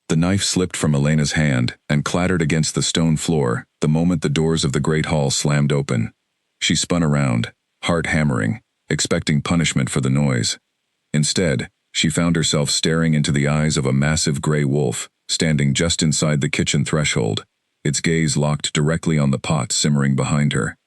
The knife slipped from Elena's hand and clattered against the stone floor the moment the doors of the great hall slammed open. She spun around, heart hammering, expecting punishment for the noise. Instead, she found herself staring into the eyes of a massive gray wolf, standing just inside the kitchen threshold, its gaze locked directly on the pot simmering behind her.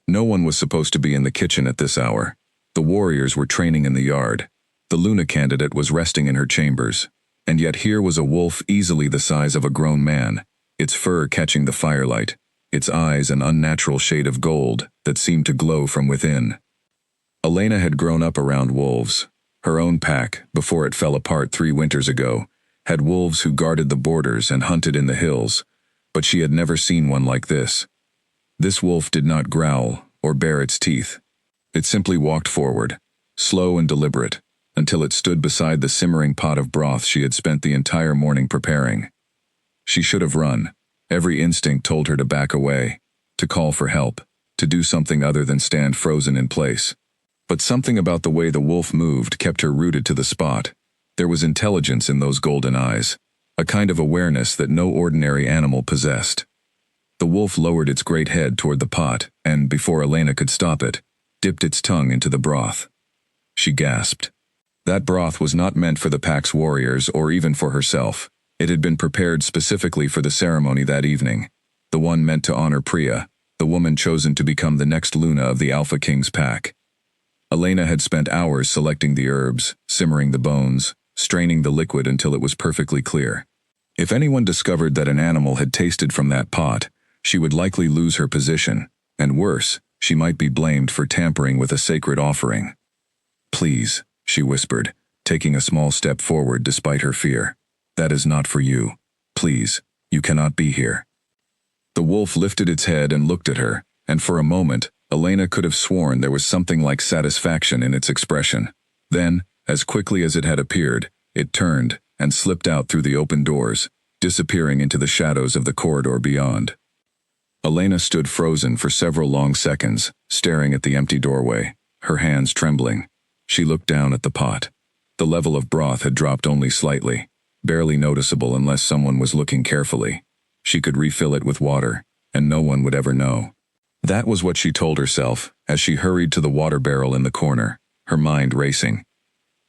No one was supposed to be in the kitchen at this hour. The warriors were training in the yard. The Luna candidate was resting in her chambers. And yet here was a wolf easily the size of a grown man, its fur catching the firelight, its eyes an unnatural shade of gold that seemed to glow from within. Elena had grown up around wolves. Her own pack, before it fell apart 3 winters ago, had wolves who guarded the borders and hunted in the hills, but she had never seen one like this. This wolf did not growl or bare its teeth. It simply walked forward, slow and deliberate, until it stood beside the simmering pot of broth she had spent the entire morning preparing. She should have run. Every instinct told her to back away, to call for help, to do something other than stand frozen in place. But something about the way the wolf moved kept her rooted to the spot. There was intelligence in those golden eyes, a kind of awareness that no ordinary animal possessed. The wolf lowered its great head toward the pot and, before Elena could stop it, dipped its tongue into the broth. She gasped. That broth was not meant for the pack's warriors or even for herself. It had been prepared specifically for the ceremony that evening, the one meant to honor Priya, the woman chosen to become the next Luna of the Alpha King's pack. Elena had spent hours selecting the herbs, simmering the bones, straining the liquid until it was perfectly clear. If anyone discovered that an animal had tasted from that pot, she would likely lose her position, and worse, she might be blamed for tampering with a sacred offering. "Please," she whispered, taking a small step forward despite her fear. "That is not for you. Please, you cannot be here." The wolf lifted its head and looked at her, and for a moment, Elena could have sworn there was something like satisfaction in its expression. Then, as quickly as it had appeared, it turned and slipped out through the open doors, disappearing into the shadows of the corridor beyond. Elena stood frozen for several long seconds, staring at the empty doorway, her hands trembling. She looked down at the pot. The level of broth had dropped only slightly, barely noticeable unless someone was looking carefully. She could refill it with water, and no one would ever know. That was what she told herself as she hurried to the water barrel in the corner, her mind racing.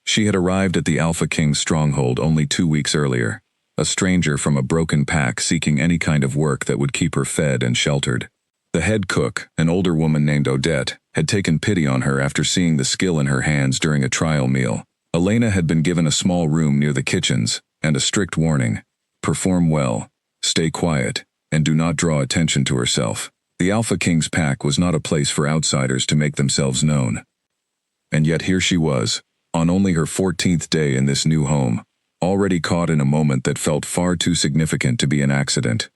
She had arrived at the Alpha King's stronghold only 2 weeks earlier, a stranger from a broken pack seeking any kind of work that would keep her fed and sheltered. The head cook, an older woman named Odette, had taken pity on her after seeing the skill in her hands during a trial meal. Elena had been given a small room near the kitchens, and a strict warning: perform well, stay quiet, and do not draw attention to herself. The Alpha King's pack was not a place for outsiders to make themselves known. And yet here she was, on only her 14th day in this new home, already caught in a moment that felt far too significant to be an accident.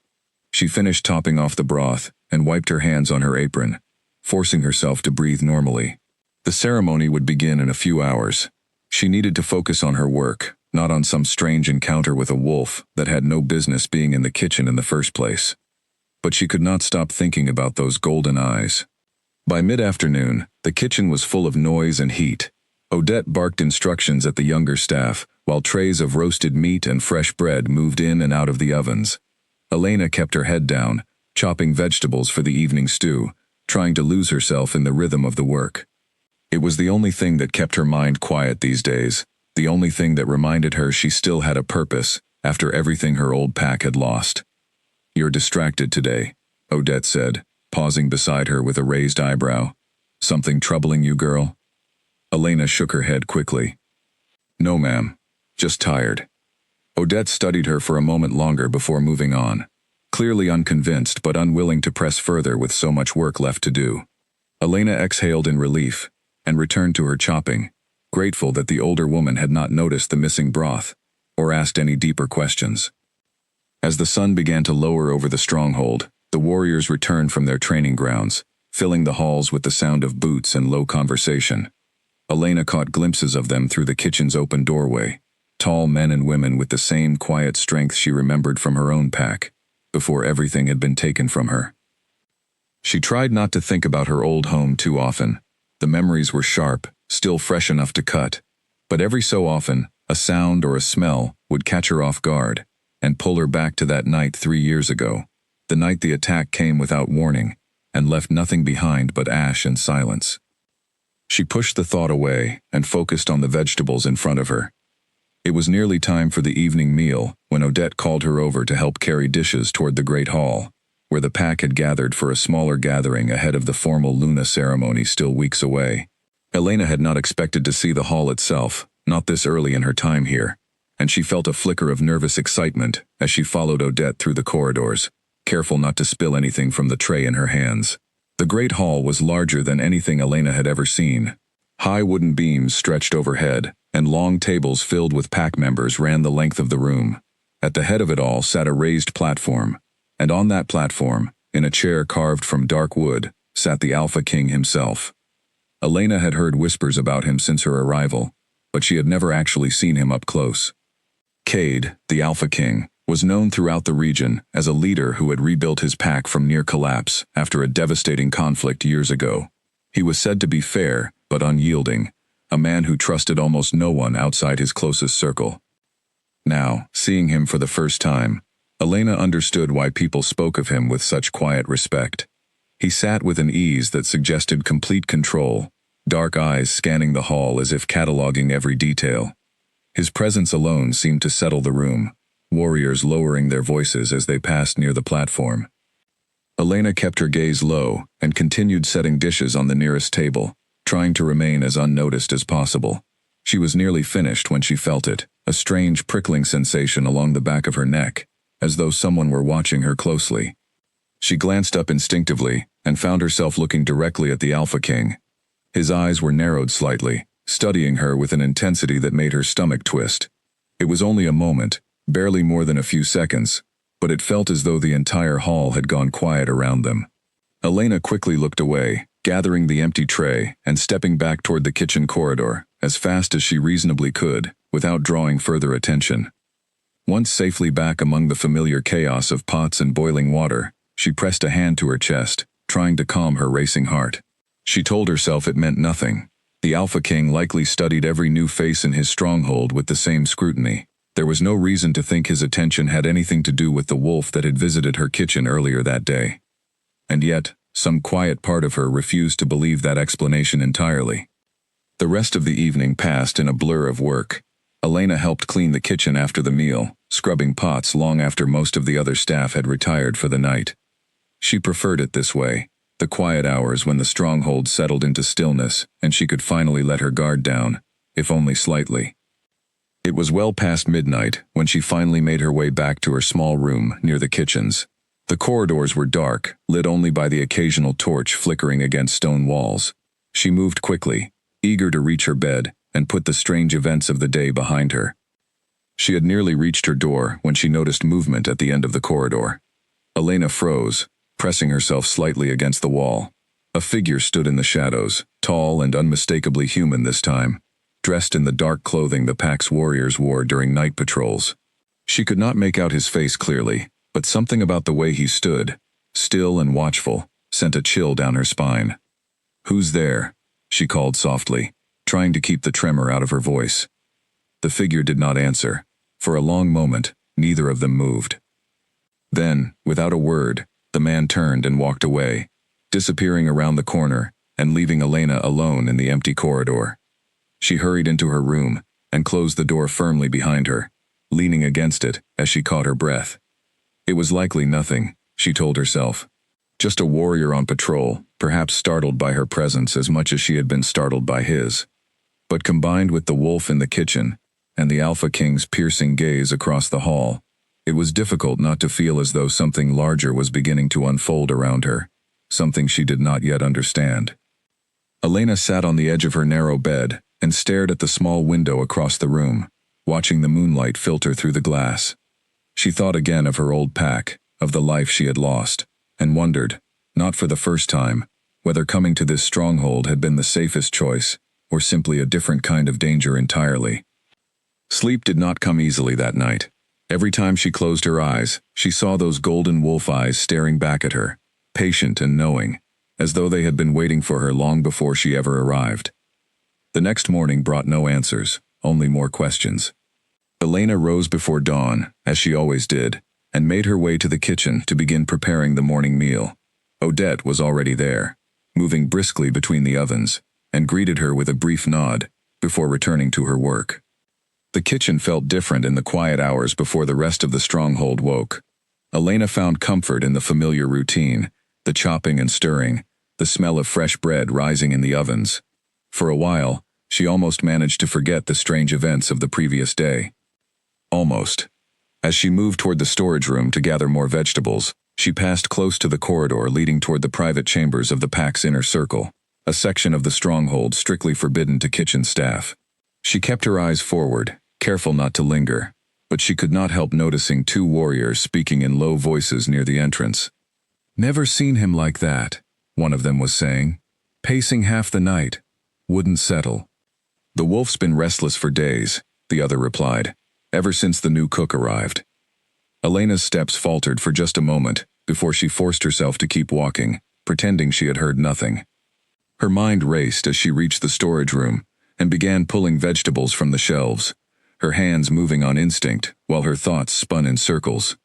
She finished topping off the broth and wiped her hands on her apron, forcing herself to breathe normally. The ceremony would begin in a few hours. She needed to focus on her work, not on some strange encounter with a wolf that had no business being in the kitchen in the first place. But she could not stop thinking about those golden eyes. By mid-afternoon, the kitchen was full of noise and heat. Odette barked instructions at the younger staff, while trays of roasted meat and fresh bread moved in and out of the ovens. Elena kept her head down, chopping vegetables for the evening stew, trying to lose herself in the rhythm of the work. It was the only thing that kept her mind quiet these days, the only thing that reminded her she still had a purpose after everything her old pack had lost. "You're distracted today," Odette said, pausing beside her with a raised eyebrow. "Something troubling you, girl?" Elena shook her head quickly. "No, ma'am. Just tired." Odette studied her for a moment longer before moving on, clearly unconvinced but unwilling to press further with so much work left to do. Elena exhaled in relief and returned to her chopping, grateful that the older woman had not noticed the missing broth or asked any deeper questions. As the sun began to lower over the stronghold, the warriors returned from their training grounds, filling the halls with the sound of boots and low conversation. Elena caught glimpses of them through the kitchen's open doorway, tall men and women with the same quiet strength she remembered from her own pack, before everything had been taken from her. She tried not to think about her old home too often. The memories were sharp, still fresh enough to cut, but every so often, a sound or a smell would catch her off guard, and pull her back to that night 3 years ago, the night the attack came without warning and left nothing behind but ash and silence. She pushed the thought away and focused on the vegetables in front of her. It was nearly time for the evening meal when Odette called her over to help carry dishes toward the great hall, where the pack had gathered for a smaller gathering ahead of the formal Luna ceremony still weeks away. Elena had not expected to see the hall itself, not this early in her time here, and she felt a flicker of nervous excitement as she followed Odette through the corridors, careful not to spill anything from the tray in her hands. The great hall was larger than anything Elena had ever seen. High wooden beams stretched overhead, and long tables filled with pack members ran the length of the room. At the head of it all sat a raised platform, and on that platform, in a chair carved from dark wood, sat the Alpha King himself. Elena had heard whispers about him since her arrival, but she had never actually seen him up close. Cade, the Alpha King, was known throughout the region as a leader who had rebuilt his pack from near collapse after a devastating conflict years ago. He was said to be fair, but unyielding, a man who trusted almost no one outside his closest circle. Now, seeing him for the first time, Elena understood why people spoke of him with such quiet respect. He sat with an ease that suggested complete control, dark eyes scanning the hall as if cataloging every detail. His presence alone seemed to settle the room, warriors lowering their voices as they passed near the platform. Elena kept her gaze low and continued setting dishes on the nearest table, trying to remain as unnoticed as possible. She was nearly finished when she felt it, a strange prickling sensation along the back of her neck, as though someone were watching her closely. She glanced up instinctively and found herself looking directly at the Alpha King. His eyes were narrowed slightly, studying her with an intensity that made her stomach twist. It was only a moment, barely more than a few seconds, but it felt as though the entire hall had gone quiet around them. Elena quickly looked away, gathering the empty tray and stepping back toward the kitchen corridor, as fast as she reasonably could, without drawing further attention. Once safely back among the familiar chaos of pots and boiling water, she pressed a hand to her chest, trying to calm her racing heart. She told herself it meant nothing. The Alpha King likely studied every new face in his stronghold with the same scrutiny. There was no reason to think his attention had anything to do with the wolf that had visited her kitchen earlier that day. And yet, some quiet part of her refused to believe that explanation entirely. The rest of the evening passed in a blur of work. Elena helped clean the kitchen after the meal, scrubbing pots long after most of the other staff had retired for the night. She preferred it this way, the quiet hours when the stronghold settled into stillness and she could finally let her guard down, if only slightly. It was well past midnight when she finally made her way back to her small room near the kitchens. The corridors were dark, lit only by the occasional torch flickering against stone walls. She moved quickly, eager to reach her bed and put the strange events of the day behind her. She had nearly reached her door when she noticed movement at the end of the corridor. Elena froze, pressing herself slightly against the wall. A figure stood in the shadows, tall and unmistakably human this time, dressed in the dark clothing the pack's warriors wore during night patrols. She could not make out his face clearly, but something about the way he stood, still and watchful, sent a chill down her spine. "Who's there?" she called softly, trying to keep the tremor out of her voice. The figure did not answer. For a long moment, neither of them moved. Then, without a word, the man turned and walked away, disappearing around the corner and leaving Elena alone in the empty corridor. She hurried into her room and closed the door firmly behind her, leaning against it as she caught her breath. It was likely nothing, she told herself. Just a warrior on patrol, perhaps startled by her presence as much as she had been startled by his. But combined with the wolf in the kitchen and the Alpha King's piercing gaze across the hall, it was difficult not to feel as though something larger was beginning to unfold around her, something she did not yet understand. Elena sat on the edge of her narrow bed and stared at the small window across the room, watching the moonlight filter through the glass. She thought again of her old pack, of the life she had lost, and wondered, not for the first time, whether coming to this stronghold had been the safest choice, or simply a different kind of danger entirely. Sleep did not come easily that night. Every time she closed her eyes, she saw those golden wolf eyes staring back at her, patient and knowing, as though they had been waiting for her long before she ever arrived. The next morning brought no answers, only more questions. Elena rose before dawn, as she always did, and made her way to the kitchen to begin preparing the morning meal. Odette was already there, moving briskly between the ovens, and greeted her with a brief nod before returning to her work. The kitchen felt different in the quiet hours before the rest of the stronghold woke. Elena found comfort in the familiar routine, the chopping and stirring, the smell of fresh bread rising in the ovens. For a while, she almost managed to forget the strange events of the previous day. Almost. As she moved toward the storage room to gather more vegetables, she passed close to the corridor leading toward the private chambers of the pack's inner circle, a section of the stronghold strictly forbidden to kitchen staff. She kept her eyes forward, careful not to linger, but she could not help noticing two warriors speaking in low voices near the entrance. "Never seen him like that," one of them was saying. "Pacing half the night. Wouldn't settle." "The wolf's been restless for days," the other replied, "ever since the new cook arrived." Elena's steps faltered for just a moment before she forced herself to keep walking, pretending she had heard nothing. Her mind raced as she reached the storage room and began pulling vegetables from the shelves, her hands moving on instinct while her thoughts spun in circles.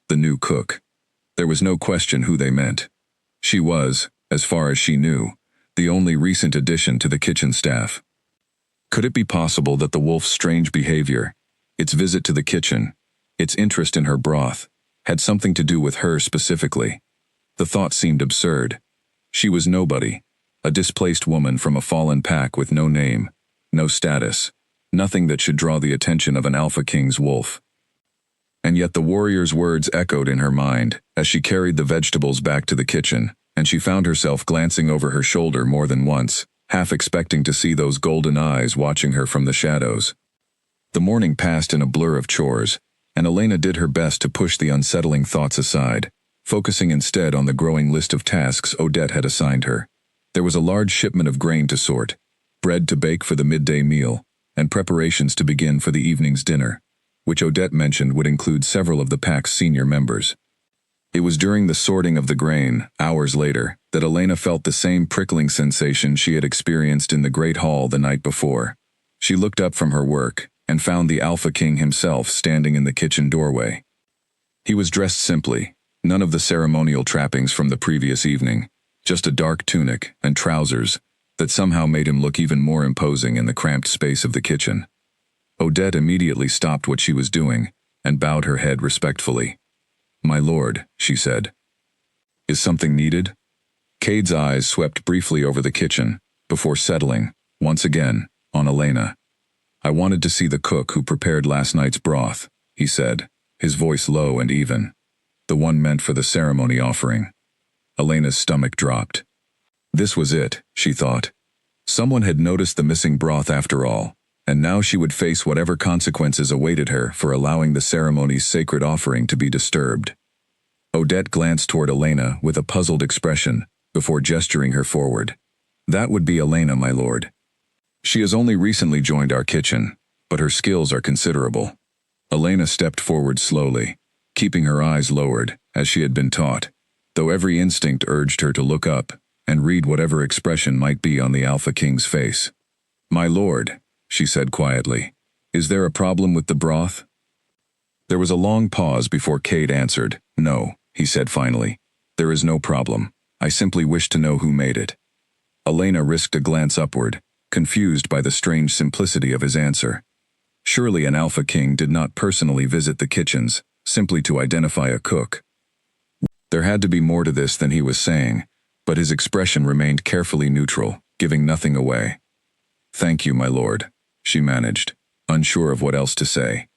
The new cook. There was no question who they meant. She was, as far as she knew, the only recent addition to the kitchen staff. Could it be possible that the wolf's strange behavior, its visit to the kitchen, its interest in her broth, had something to do with her specifically? The thought seemed absurd. She was nobody, a displaced woman from a fallen pack with no name, no status, nothing that should draw the attention of an Alpha King's wolf. And yet the warrior's words echoed in her mind as she carried the vegetables back to the kitchen, and she found herself glancing over her shoulder more than once, half expecting to see those golden eyes watching her from the shadows. The morning passed in a blur of chores, and Elena did her best to push the unsettling thoughts aside, focusing instead on the growing list of tasks Odette had assigned her. There was a large shipment of grain to sort, bread to bake for the midday meal, and preparations to begin for the evening's dinner, which Odette mentioned would include several of the pack's senior members. It was during the sorting of the grain, hours later, that Elena felt the same prickling sensation she had experienced in the Great Hall the night before. She looked up from her work and found the Alpha King himself standing in the kitchen doorway. He was dressed simply, none of the ceremonial trappings from the previous evening, just a dark tunic and trousers that somehow made him look even more imposing in the cramped space of the kitchen. Odette immediately stopped what she was doing and bowed her head respectfully. "My lord," she said. "Is something needed?" Cade's eyes swept briefly over the kitchen before settling, once again, on Elena. "I wanted to see the cook who prepared last night's broth," he said, his voice low and even. "The one meant for the ceremony offering." Elena's stomach dropped. This was it, she thought. Someone had noticed the missing broth after all, and now she would face whatever consequences awaited her for allowing the ceremony's sacred offering to be disturbed. Odette glanced toward Elena with a puzzled expression before gesturing her forward. "That would be Elena, my lord. She has only recently joined our kitchen, but her skills are considerable." Elena stepped forward slowly, keeping her eyes lowered, as she had been taught, though every instinct urged her to look up and read whatever expression might be on the Alpha King's face. "My lord," she said quietly, "is there a problem with the broth?" There was a long pause before Cade answered. "No," he said finally. "There is no problem. I simply wish to know who made it." Elena risked a glance upward, confused by the strange simplicity of his answer. Surely an Alpha King did not personally visit the kitchens, simply to identify a cook. There had to be more to this than he was saying, but his expression remained carefully neutral, giving nothing away. "Thank you, my lord," she managed, unsure of what else to say.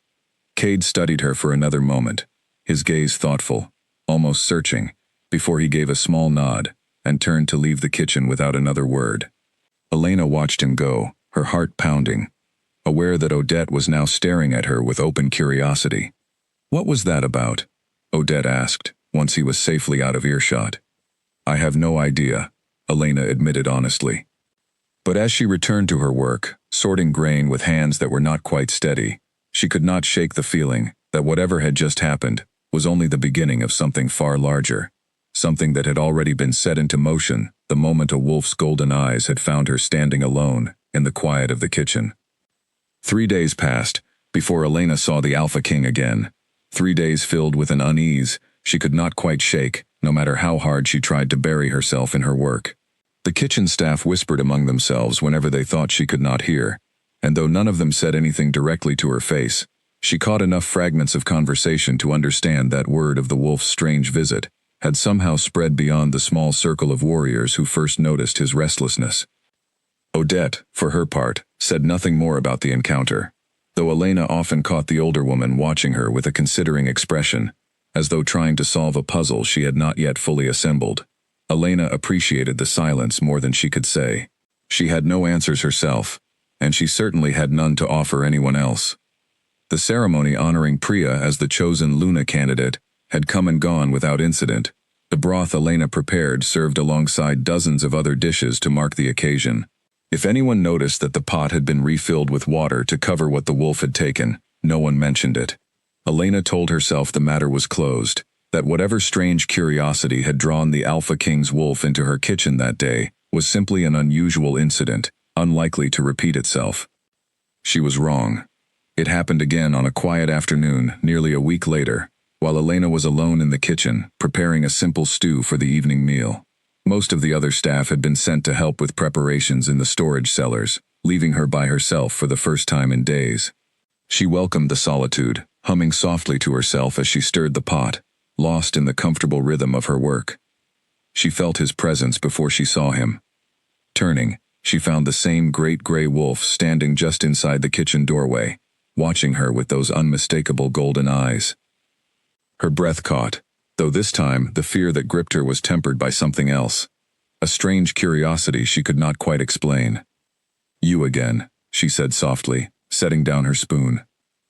Cade studied her for another moment, his gaze thoughtful, almost searching, before he gave a small nod and turned to leave the kitchen without another word. Elena watched him go, her heart pounding, aware that Odette was now staring at her with open curiosity. "What was that about?" Odette asked, once he was safely out of earshot. "I have no idea," Elena admitted honestly. But as she returned to her work, sorting grain with hands that were not quite steady, she could not shake the feeling that whatever had just happened was only the beginning of something far larger, something that had already been set into motion the moment a wolf's golden eyes had found her standing alone in the quiet of the kitchen. 3 days passed, before Elena saw the Alpha King again. 3 days filled with an unease she could not quite shake, no matter how hard she tried to bury herself in her work. The kitchen staff whispered among themselves whenever they thought she could not hear, and though none of them said anything directly to her face, she caught enough fragments of conversation to understand that word of the wolf's strange visit had somehow spread beyond the small circle of warriors who first noticed his restlessness. Odette, for her part, said nothing more about the encounter, though Elena often caught the older woman watching her with a considering expression, as though trying to solve a puzzle she had not yet fully assembled. Elena appreciated the silence more than she could say. She had no answers herself, and she certainly had none to offer anyone else. The ceremony honoring Priya as the chosen Luna candidate had come and gone without incident. The broth Elena prepared served alongside dozens of other dishes to mark the occasion. If anyone noticed that the pot had been refilled with water to cover what the wolf had taken, no one mentioned it. Elena told herself the matter was closed, that whatever strange curiosity had drawn the Alpha King's wolf into her kitchen that day was simply an unusual incident, unlikely to repeat itself. She was wrong. It happened again on a quiet afternoon, nearly a week later, while Elena was alone in the kitchen, preparing a simple stew for the evening meal. Most of the other staff had been sent to help with preparations in the storage cellars, leaving her by herself for the first time in days. She welcomed the solitude, humming softly to herself as she stirred the pot, lost in the comfortable rhythm of her work. She felt his presence before she saw him. Turning, she found the same great gray wolf standing just inside the kitchen doorway, watching her with those unmistakable golden eyes. Her breath caught, though this time the fear that gripped her was tempered by something else, a strange curiosity she could not quite explain. "You again," she said softly, setting down her spoon.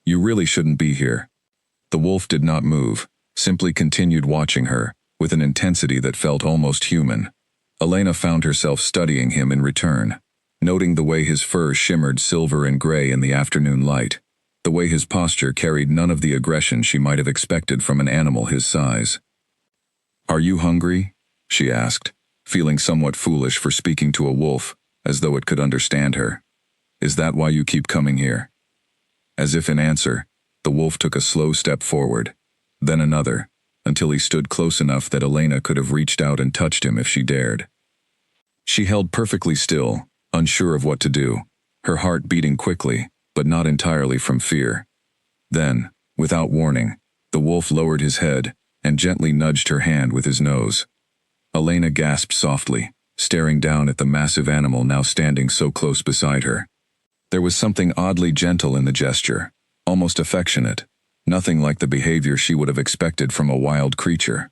"You really shouldn't be here." The wolf did not move, simply continued watching her, with an intensity that felt almost human. Elena found herself studying him in return, noting the way his fur shimmered silver and gray in the afternoon light, the way his posture carried none of the aggression she might have expected from an animal his size. "Are you hungry?" she asked, feeling somewhat foolish for speaking to a wolf, as though it could understand her. "Is that why you keep coming here?" As if in answer, the wolf took a slow step forward, then another, until he stood close enough that Elena could have reached out and touched him if she dared. She held perfectly still, unsure of what to do, her heart beating quickly, but not entirely from fear. Then, without warning, the wolf lowered his head and gently nudged her hand with his nose. Elena gasped softly, staring down at the massive animal now standing so close beside her. There was something oddly gentle in the gesture, almost affectionate, nothing like the behavior she would have expected from a wild creature.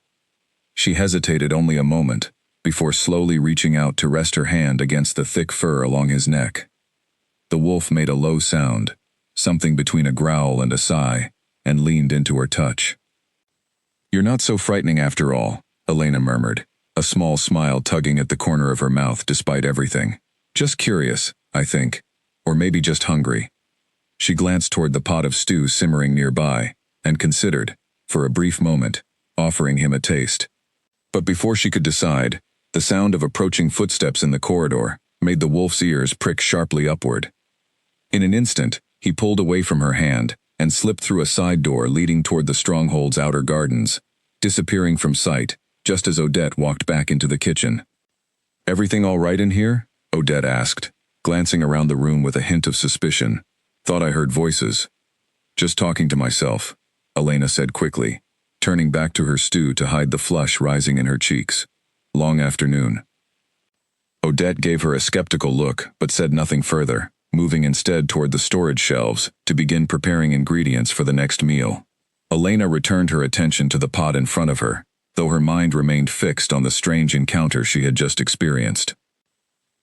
She hesitated only a moment, before slowly reaching out to rest her hand against the thick fur along his neck. The wolf made a low sound, something between a growl and a sigh, and leaned into her touch. "You're not so frightening after all," Elena murmured, a small smile tugging at the corner of her mouth despite everything. "Just curious, I think. Or maybe just hungry." She glanced toward the pot of stew simmering nearby, and considered, for a brief moment, offering him a taste. But before she could decide, the sound of approaching footsteps in the corridor made the wolf's ears prick sharply upward. In an instant, he pulled away from her hand and slipped through a side door leading toward the stronghold's outer gardens, disappearing from sight just as Odette walked back into the kitchen. "Everything all right in here?" Odette asked, glancing around the room with a hint of suspicion. "Thought I heard voices." "Just talking to myself," Elena said quickly, turning back to her stew to hide the flush rising in her cheeks. "Long afternoon." Odette gave her a skeptical look but said nothing further, moving instead toward the storage shelves to begin preparing ingredients for the next meal. Elena returned her attention to the pot in front of her, though her mind remained fixed on the strange encounter she had just experienced.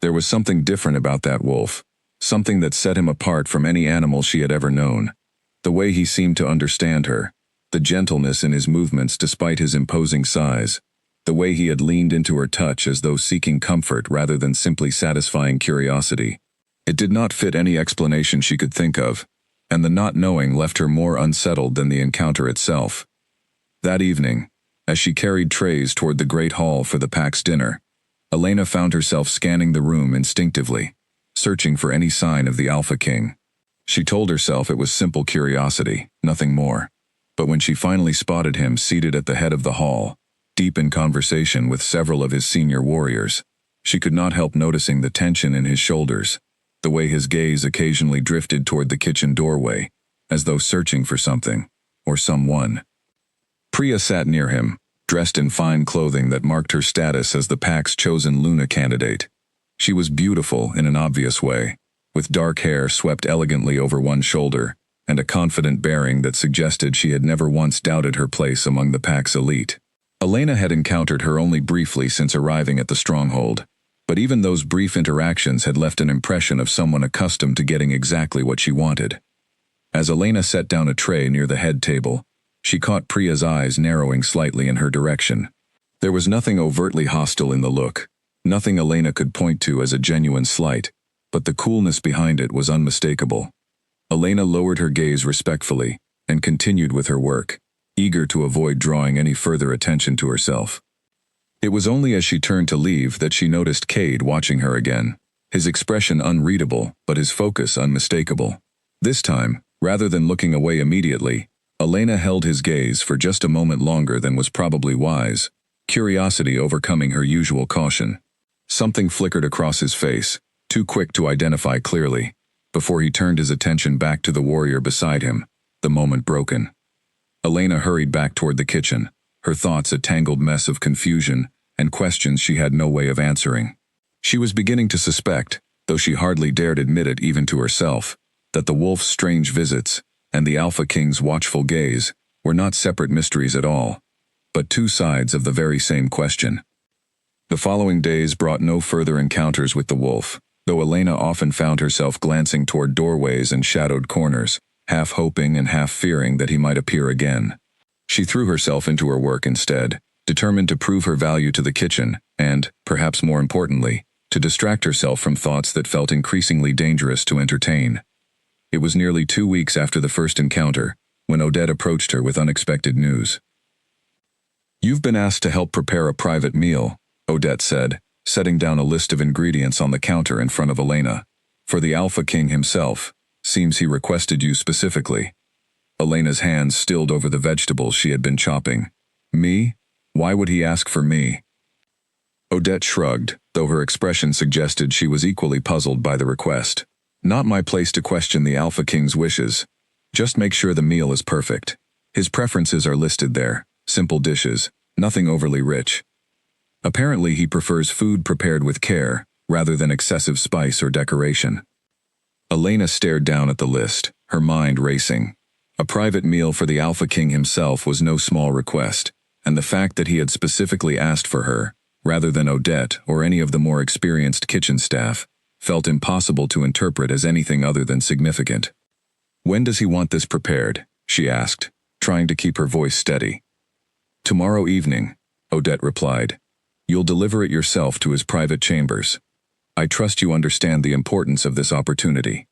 There was something different about that wolf, something that set him apart from any animal she had ever known. The way he seemed to understand her, the gentleness in his movements despite his imposing size, the way he had leaned into her touch as though seeking comfort rather than simply satisfying curiosity. It did not fit any explanation she could think of, and the not knowing left her more unsettled than the encounter itself. That evening, as she carried trays toward the great hall for the pack's dinner, Elena found herself scanning the room instinctively, searching for any sign of the Alpha King. She told herself it was simple curiosity, nothing more. But when she finally spotted him seated at the head of the hall, deep in conversation with several of his senior warriors, she could not help noticing the tension in his shoulders, the way his gaze occasionally drifted toward the kitchen doorway, as though searching for something, or someone. Priya sat near him, dressed in fine clothing that marked her status as the pack's chosen Luna candidate. She was beautiful in an obvious way, with dark hair swept elegantly over one shoulder, and a confident bearing that suggested she had never once doubted her place among the pack's elite. Elena had encountered her only briefly since arriving at the stronghold, but even those brief interactions had left an impression of someone accustomed to getting exactly what she wanted. As Elena set down a tray near the head table, she caught Priya's eyes narrowing slightly in her direction. There was nothing overtly hostile in the look, nothing Elena could point to as a genuine slight, but the coolness behind it was unmistakable. Elena lowered her gaze respectfully and continued with her work, eager to avoid drawing any further attention to herself. It was only as she turned to leave that she noticed Cade watching her again, his expression unreadable but his focus unmistakable. This time, rather than looking away immediately, Elena held his gaze for just a moment longer than was probably wise, curiosity overcoming her usual caution. Something flickered across his face, too quick to identify clearly, before he turned his attention back to the warrior beside him, the moment broken. Elena hurried back toward the kitchen, her thoughts a tangled mess of confusion and questions she had no way of answering. She was beginning to suspect, though she hardly dared admit it even to herself, that the wolf's strange visits and the Alpha King's watchful gaze were not separate mysteries at all, but two sides of the very same question. The following days brought no further encounters with the wolf, though Elena often found herself glancing toward doorways and shadowed corners, half hoping and half fearing that he might appear again. She threw herself into her work instead, determined to prove her value to the kitchen and, perhaps more importantly, to distract herself from thoughts that felt increasingly dangerous to entertain. It was nearly 2 weeks after the first encounter when Odette approached her with unexpected news. "You've been asked to help prepare a private meal," Odette said, setting down a list of ingredients on the counter in front of Elena. "For the Alpha King himself. Seems he requested you specifically." Elena's hands stilled over the vegetables she had been chopping. "Me? Why would he ask for me?" Odette shrugged, though her expression suggested she was equally puzzled by the request. "Not my place to question the Alpha King's wishes. Just make sure the meal is perfect. His preferences are listed there, simple dishes, nothing overly rich. Apparently he prefers food prepared with care, rather than excessive spice or decoration." Elena stared down at the list, her mind racing. A private meal for the Alpha King himself was no small request, and the fact that he had specifically asked for her, rather than Odette or any of the more experienced kitchen staff, felt impossible to interpret as anything other than significant. "When does he want this prepared?" she asked, trying to keep her voice steady. "Tomorrow evening," Odette replied. "You'll deliver it yourself to his private chambers. I trust you understand the importance of this opportunity."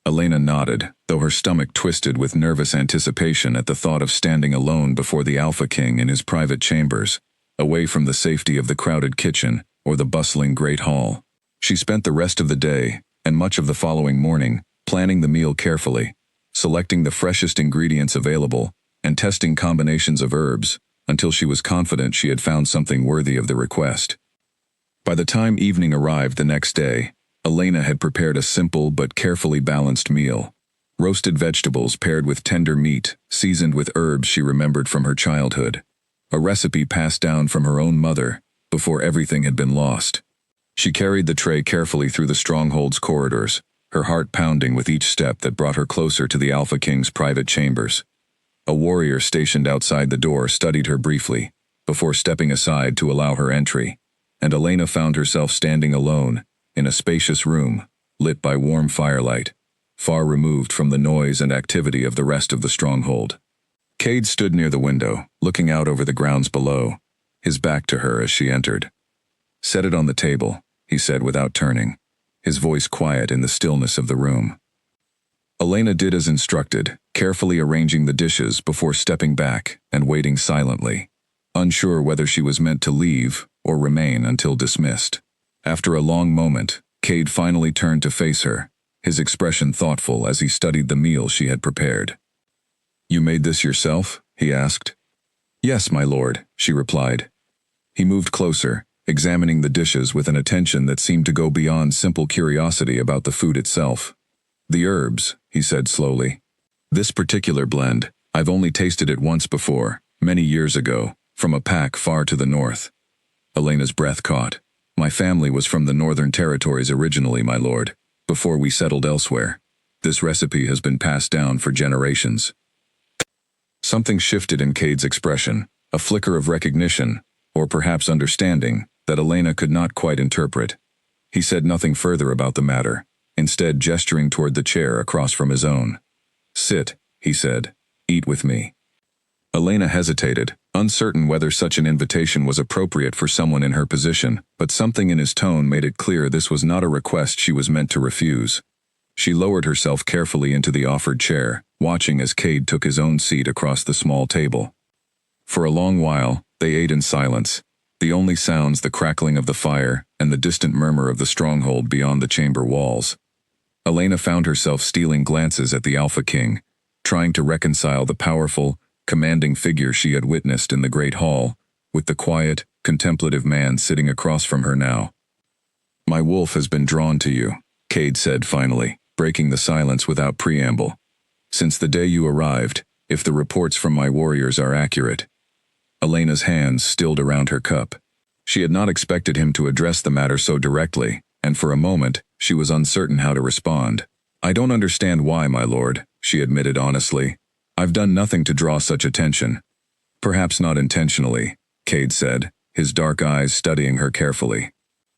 Elena nodded, though her stomach twisted with nervous anticipation at the thought of standing alone before the Alpha King in his private chambers, away from the safety of the crowded kitchen or the bustling great hall. She spent the rest of the day, and much of the following morning, planning the meal carefully, selecting the freshest ingredients available, and testing combinations of herbs, until she was confident she had found something worthy of the request. By the time evening arrived the next day, Elena had prepared a simple but carefully balanced meal. Roasted vegetables paired with tender meat, seasoned with herbs she remembered from her childhood. A recipe passed down from her own mother, before everything had been lost. She carried the tray carefully through the stronghold's corridors, her heart pounding with each step that brought her closer to the Alpha King's private chambers. A warrior stationed outside the door studied her briefly, before stepping aside to allow her entry, and Elena found herself standing alone, in a spacious room, lit by warm firelight, far removed from the noise and activity of the rest of the stronghold. Cade stood near the window, looking out over the grounds below, his back to her as she entered. "Set it on the table," he said without turning, his voice quiet in the stillness of the room. Elena did as instructed, carefully arranging the dishes before stepping back and waiting silently, unsure whether she was meant to leave or remain until dismissed. After a long moment, Cade finally turned to face her, his expression thoughtful as he studied the meal she had prepared. "You made this yourself?" he asked. "Yes, my lord," she replied. He moved closer, examining the dishes with an attention that seemed to go beyond simple curiosity about the food itself. "The herbs," he said slowly. "This particular blend, I've only tasted it once before, many years ago, from a pack far to the north." Elena's breath caught. "My family was from the Northern Territories originally, my lord, before we settled elsewhere. This recipe has been passed down for generations." Something shifted in Cade's expression, a flicker of recognition, or perhaps understanding, that Elena could not quite interpret. He said nothing further about the matter, instead gesturing toward the chair across from his own. "Sit," he said. "Eat with me." Elena hesitated, uncertain whether such an invitation was appropriate for someone in her position, but something in his tone made it clear this was not a request she was meant to refuse. She lowered herself carefully into the offered chair, watching as Cade took his own seat across the small table. For a long while, they ate in silence, the only sounds the crackling of the fire and the distant murmur of the stronghold beyond the chamber walls. Elena found herself stealing glances at the Alpha King, trying to reconcile the powerful, commanding figure she had witnessed in the great hall, with the quiet, contemplative man sitting across from her now. "My wolf has been drawn to you," Cade said finally, breaking the silence without preamble. "Since the day you arrived, if the reports from my warriors are accurate." Elena's hands stilled around her cup. She had not expected him to address the matter so directly, and for a moment, she was uncertain how to respond. "I don't understand why, my lord," she admitted honestly. "I've done nothing to draw such attention." "Perhaps not intentionally," Cade said, his dark eyes studying her carefully.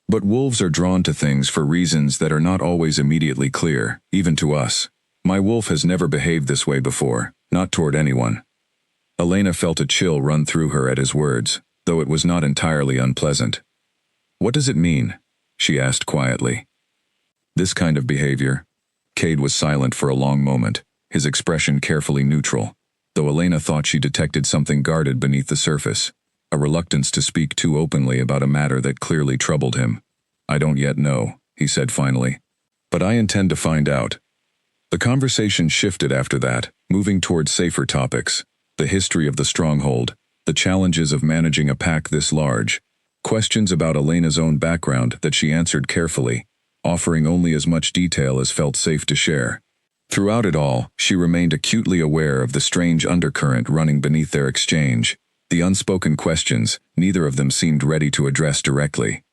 "But wolves are drawn to things for reasons that are not always immediately clear, even to us. My wolf has never behaved this way before, not toward anyone." Elena felt a chill run through her at his words, though it was not entirely unpleasant. "What does it mean?" she asked quietly. "This kind of behavior." Cade was silent for a long moment, his expression carefully neutral, though Elena thought she detected something guarded beneath the surface, a reluctance to speak too openly about a matter that clearly troubled him. "I don't yet know," he said finally. "But I intend to find out." The conversation shifted after that, moving toward safer topics. The history of the stronghold, the challenges of managing a pack this large, questions about Elena's own background that she answered carefully, offering only as much detail as felt safe to share. Throughout it all, she remained acutely aware of the strange undercurrent running beneath their exchange, the unspoken questions neither of them seemed ready to address directly.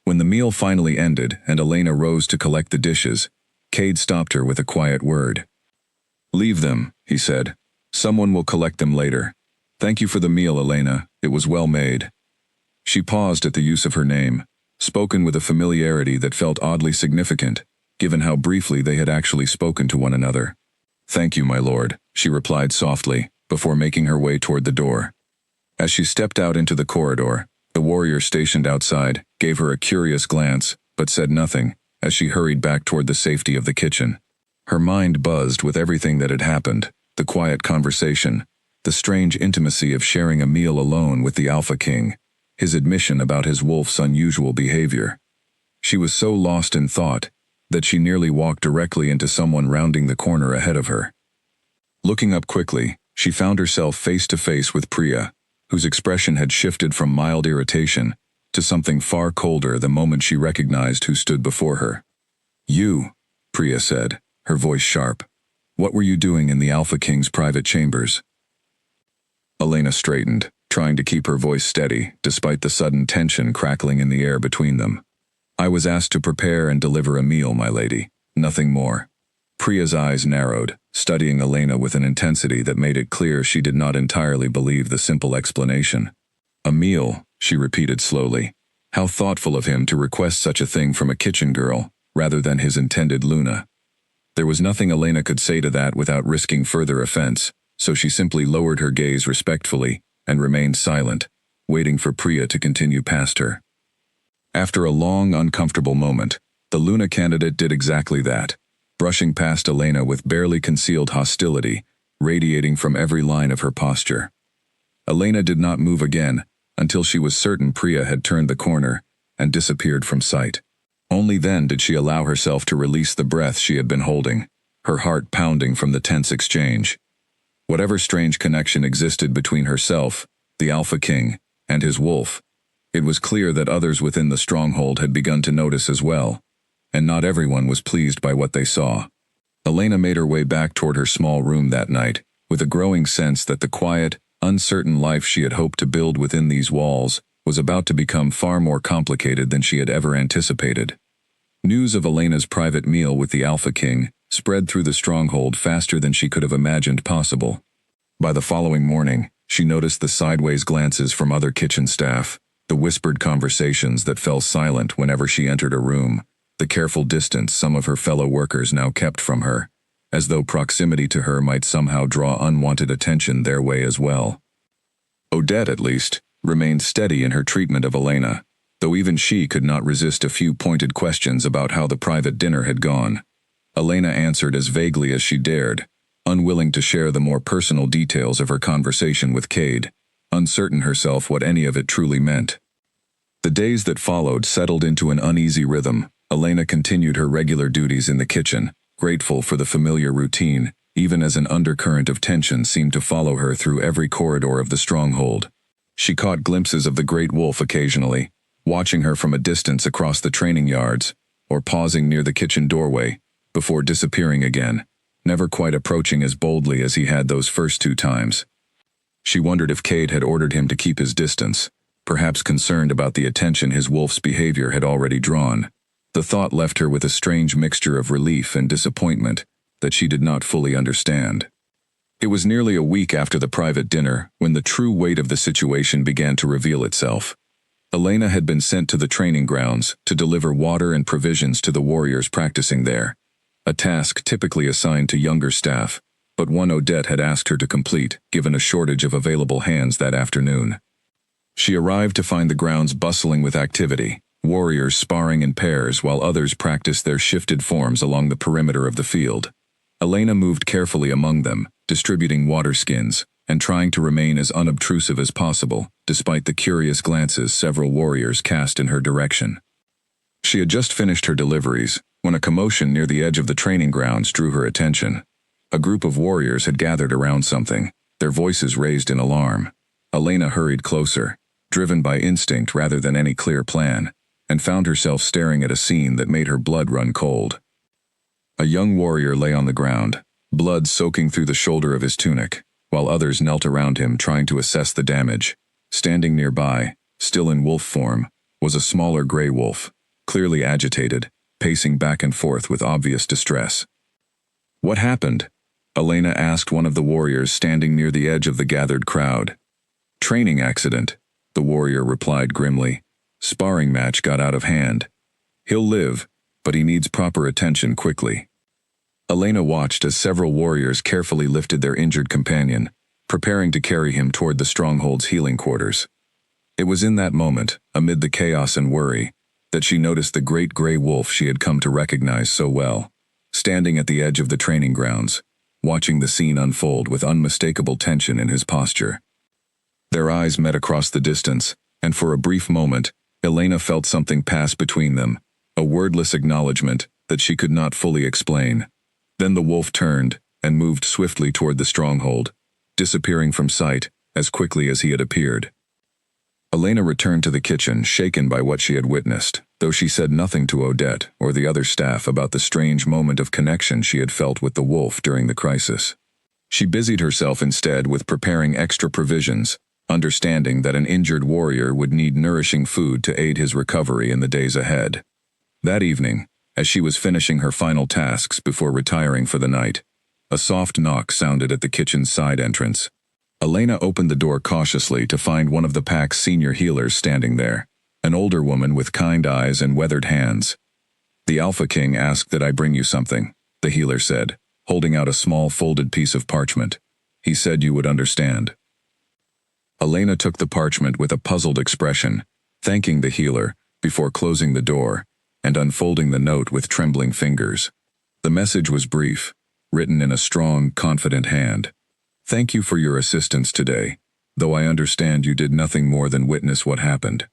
When the meal finally ended and Elena rose to collect the dishes, Cade stopped her with a quiet word. "Leave them," he said. "Someone will collect them later. Thank you for the meal, Elena. It was well made." She paused at the use of her name, spoken with a familiarity that felt oddly significant, given how briefly they had actually spoken to one another. "Thank you, my lord," she replied softly, before making her way toward the door. As she stepped out into the corridor, the warrior stationed outside gave her a curious glance, but said nothing, as she hurried back toward the safety of the kitchen. Her mind buzzed with everything that had happened, the quiet conversation, the strange intimacy of sharing a meal alone with the Alpha King, his admission about his wolf's unusual behavior. She was so lost in thought that she nearly walked directly into someone rounding the corner ahead of her. Looking up quickly, she found herself face to face with Priya, whose expression had shifted from mild irritation to something far colder the moment she recognized who stood before her. "You," Priya said, her voice sharp. "What were you doing in the Alpha King's private chambers?" Elena straightened, trying to keep her voice steady, despite the sudden tension crackling in the air between them. "I was asked to prepare and deliver a meal, my lady. Nothing more." Priya's eyes narrowed, studying Elena with an intensity that made it clear she did not entirely believe the simple explanation. "A meal," she repeated slowly. How thoughtful of him to request such a thing from a kitchen girl, rather than his intended Luna. There was nothing Elena could say to that without risking further offense, so she simply lowered her gaze respectfully and remained silent, waiting for Priya to continue past her. After a long, uncomfortable moment, the Luna candidate did exactly that, brushing past Elena with barely concealed hostility, radiating from every line of her posture. Elena did not move again until she was certain Priya had turned the corner and disappeared from sight. Only then did she allow herself to release the breath she had been holding, her heart pounding from the tense exchange. Whatever strange connection existed between herself, the Alpha King, and his wolf, it was clear that others within the stronghold had begun to notice as well, and not everyone was pleased by what they saw. Elena made her way back toward her small room that night, with a growing sense that the quiet, uncertain life she had hoped to build within these walls was about to become far more complicated than she had ever anticipated. News of Elena's private meal with the Alpha King spread through the stronghold faster than she could have imagined possible. By the following morning, she noticed the sideways glances from other kitchen staff, the whispered conversations that fell silent whenever she entered a room, the careful distance some of her fellow workers now kept from her, as though proximity to her might somehow draw unwanted attention their way as well. Odette, at least, remained steady in her treatment of Elena, though even she could not resist a few pointed questions about how the private dinner had gone. Elena answered as vaguely as she dared, unwilling to share the more personal details of her conversation with Cade, uncertain herself what any of it truly meant. The days that followed settled into an uneasy rhythm. Elena continued her regular duties in the kitchen, grateful for the familiar routine, even as an undercurrent of tension seemed to follow her through every corridor of the stronghold. She caught glimpses of the great wolf occasionally, watching her from a distance across the training yards, or pausing near the kitchen doorway, before disappearing again, never quite approaching as boldly as he had those first 2 times. She wondered if Cade had ordered him to keep his distance, perhaps concerned about the attention his wolf's behavior had already drawn. The thought left her with a strange mixture of relief and disappointment that she did not fully understand. It was nearly a week after the private dinner when the true weight of the situation began to reveal itself. Elena had been sent to the training grounds to deliver water and provisions to the warriors practicing there, a task typically assigned to younger staff, but one Odette had asked her to complete, given a shortage of available hands that afternoon. She arrived to find the grounds bustling with activity, warriors sparring in pairs while others practiced their shifted forms along the perimeter of the field. Elena moved carefully among them, distributing water skins, and trying to remain as unobtrusive as possible, despite the curious glances several warriors cast in her direction. She had just finished her deliveries, when a commotion near the edge of the training grounds drew her attention. A group of warriors had gathered around something, their voices raised in alarm. Elena hurried closer, driven by instinct rather than any clear plan, and found herself staring at a scene that made her blood run cold. A young warrior lay on the ground, blood soaking through the shoulder of his tunic, while others knelt around him trying to assess the damage. Standing nearby, still in wolf form, was a smaller gray wolf, clearly agitated, pacing back and forth with obvious distress. "What happened?" Elena asked one of the warriors standing near the edge of the gathered crowd. "Training accident," the warrior replied grimly. "Sparring match got out of hand. He'll live, but he needs proper attention quickly." Elena watched as several warriors carefully lifted their injured companion, preparing to carry him toward the stronghold's healing quarters. It was in that moment, amid the chaos and worry, that she noticed the great gray wolf she had come to recognize so well, standing at the edge of the training grounds, watching the scene unfold with unmistakable tension in his posture. Their eyes met across the distance, and for a brief moment, Elena felt something pass between them, a wordless acknowledgement that she could not fully explain. Then the wolf turned and moved swiftly toward the stronghold, disappearing from sight as quickly as he had appeared. Elena returned to the kitchen, shaken by what she had witnessed, though she said nothing to Odette or the other staff about the strange moment of connection she had felt with the wolf during the crisis. She busied herself instead with preparing extra provisions, understanding that an injured warrior would need nourishing food to aid his recovery in the days ahead. That evening, as she was finishing her final tasks before retiring for the night, a soft knock sounded at the kitchen's side entrance. Elena opened the door cautiously to find one of the pack's senior healers standing there, an older woman with kind eyes and weathered hands. "The Alpha King asked that I bring you something," the healer said, holding out a small folded piece of parchment. "He said you would understand." Elena took the parchment with a puzzled expression, thanking the healer before closing the door and unfolding the note with trembling fingers. The message was brief, written in a strong, confident hand. "Thank you for your assistance today, though I understand you did nothing more than witness what happened.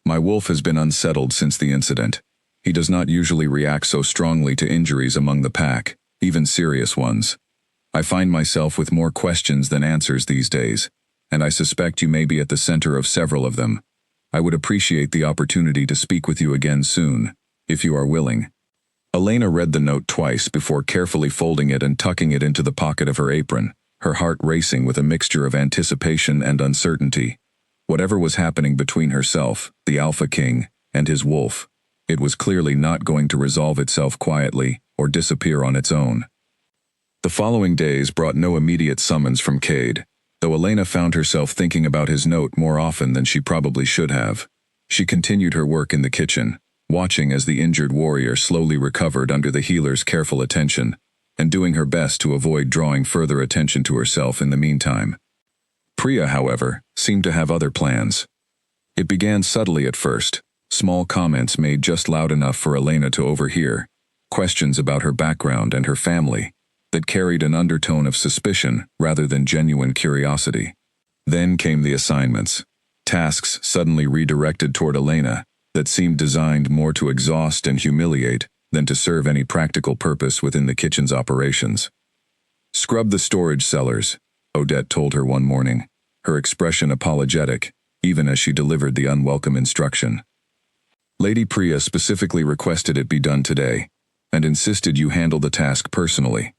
My wolf has been unsettled since the incident. He does not usually react so strongly to injuries among the pack, even serious ones. I find myself with more questions than answers these days, and I suspect you may be at the center of several of them. I would appreciate the opportunity to speak with you again soon, if you are willing." Elena read the note twice before carefully folding it and tucking it into the pocket of her apron, her heart racing with a mixture of anticipation and uncertainty. Whatever was happening between herself, the Alpha King, and his wolf, it was clearly not going to resolve itself quietly or disappear on its own. The following days brought no immediate summons from Cade, though Elena found herself thinking about his note more often than she probably should have. She continued her work in the kitchen, watching as the injured warrior slowly recovered under the healer's careful attention, and doing her best to avoid drawing further attention to herself in the meantime. Priya, however, seemed to have other plans. It began subtly at first, small comments made just loud enough for Elena to overhear, questions about her background and her family, that carried an undertone of suspicion rather than genuine curiosity. Then came the assignments, tasks suddenly redirected toward Elena that seemed designed more to exhaust and humiliate than to serve any practical purpose within the kitchen's operations. "Scrub the storage cellars," Odette told her one morning, her expression apologetic, even as she delivered the unwelcome instruction. Lady Priya specifically requested it be done today, and insisted you handle the task personally.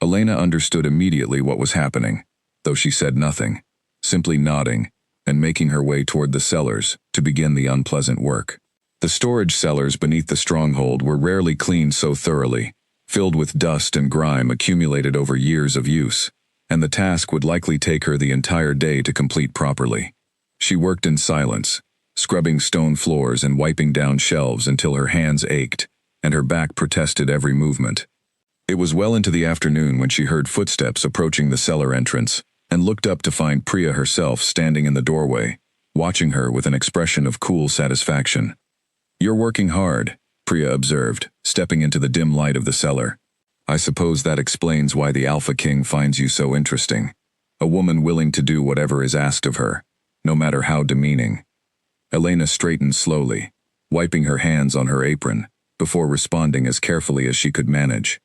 Elena understood immediately what was happening, though she said nothing, simply nodding and making her way toward the cellars to begin the unpleasant work. The storage cellars beneath the stronghold were rarely cleaned so thoroughly, filled with dust and grime accumulated over years of use, and the task would likely take her the entire day to complete properly. She worked in silence, scrubbing stone floors and wiping down shelves until her hands ached and her back protested every movement. It was well into the afternoon when she heard footsteps approaching the cellar entrance and looked up to find Priya herself standing in the doorway, watching her with an expression of cool satisfaction. "You're working hard," Priya observed, stepping into the dim light of the cellar. "I suppose that explains why the Alpha King finds you so interesting. A woman willing to do whatever is asked of her, no matter how demeaning." Elena straightened slowly, wiping her hands on her apron, before responding as carefully as she could manage.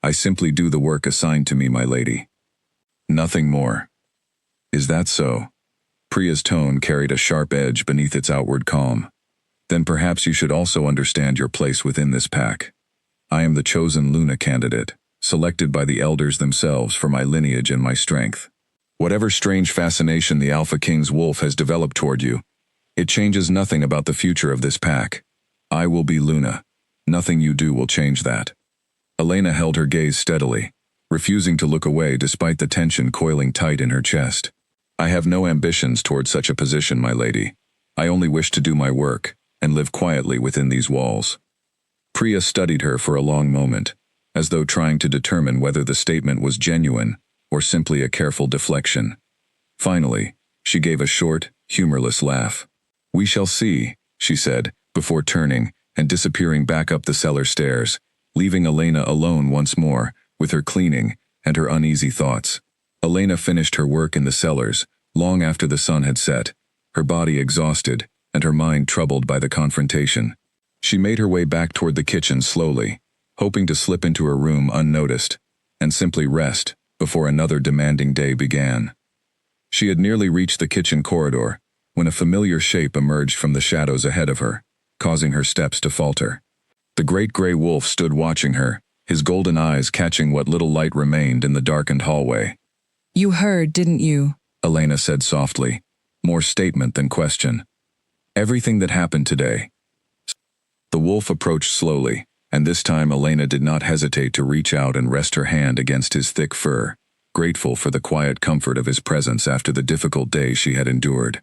"I simply do the work assigned to me, my lady. Nothing more." "Is that so?" Priya's tone carried a sharp edge beneath its outward calm. "Then perhaps you should also understand your place within this pack. I am the chosen Luna candidate, selected by the elders themselves for my lineage and my strength. Whatever strange fascination the Alpha King's wolf has developed toward you, it changes nothing about the future of this pack. I will be Luna. Nothing you do will change that." Elena held her gaze steadily, refusing to look away despite the tension coiling tight in her chest. "I have no ambitions toward such a position, my lady. I only wish to do my work and live quietly within these walls." Priya studied her for a long moment, as though trying to determine whether the statement was genuine or simply a careful deflection. Finally, she gave a short, humorless laugh. "We shall see," she said, before turning and disappearing back up the cellar stairs, leaving Elena alone once more with her cleaning and her uneasy thoughts. Elena finished her work in the cellars long after the sun had set, her body exhausted and her mind troubled by the confrontation. She made her way back toward the kitchen slowly, hoping to slip into her room unnoticed and simply rest before another demanding day began. She had nearly reached the kitchen corridor when a familiar shape emerged from the shadows ahead of her, causing her steps to falter. The great gray wolf stood watching her, his golden eyes catching what little light remained in the darkened hallway. "You heard, didn't you?" Elena said softly, more statement than question. "Everything that happened today." The wolf approached slowly, and this time Elena did not hesitate to reach out and rest her hand against his thick fur, grateful for the quiet comfort of his presence after the difficult day she had endured.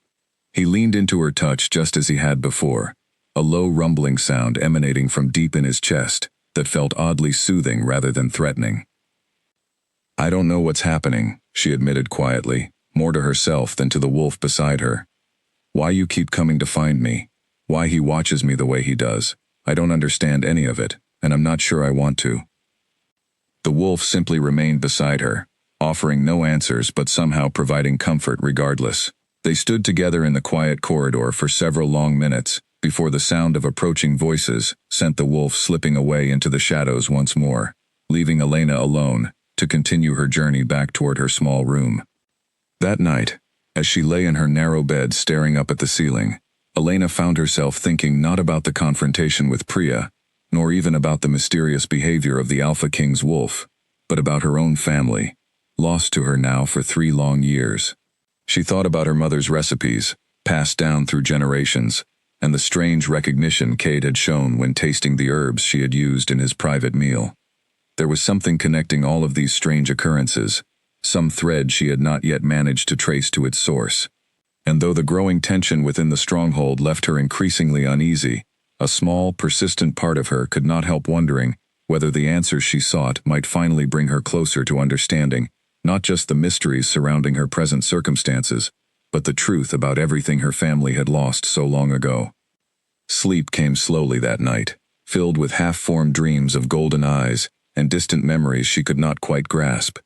He leaned into her touch just as he had before, a low rumbling sound emanating from deep in his chest that felt oddly soothing rather than threatening. "I don't know what's happening," she admitted quietly, more to herself than to the wolf beside her. "Why you keep coming to find me, why he watches me the way he does, I don't understand any of it, and I'm not sure I want to." The wolf simply remained beside her, offering no answers but somehow providing comfort regardless. They stood together in the quiet corridor for several long minutes, before the sound of approaching voices sent the wolf slipping away into the shadows once more, leaving Elena alone to continue her journey back toward her small room. That night, as she lay in her narrow bed staring up at the ceiling, Elena found herself thinking not about the confrontation with Priya, nor even about the mysterious behavior of the Alpha King's wolf, but about her own family, lost to her now for 3 long years. She thought about her mother's recipes, passed down through generations, and the strange recognition Cade had shown when tasting the herbs she had used in his private meal. There was something connecting all of these strange occurrences, some thread she had not yet managed to trace to its source. And though the growing tension within the stronghold left her increasingly uneasy, a small, persistent part of her could not help wondering whether the answers she sought might finally bring her closer to understanding not just the mysteries surrounding her present circumstances, but the truth about everything her family had lost so long ago. Sleep came slowly that night, filled with half-formed dreams of golden eyes and distant memories she could not quite grasp,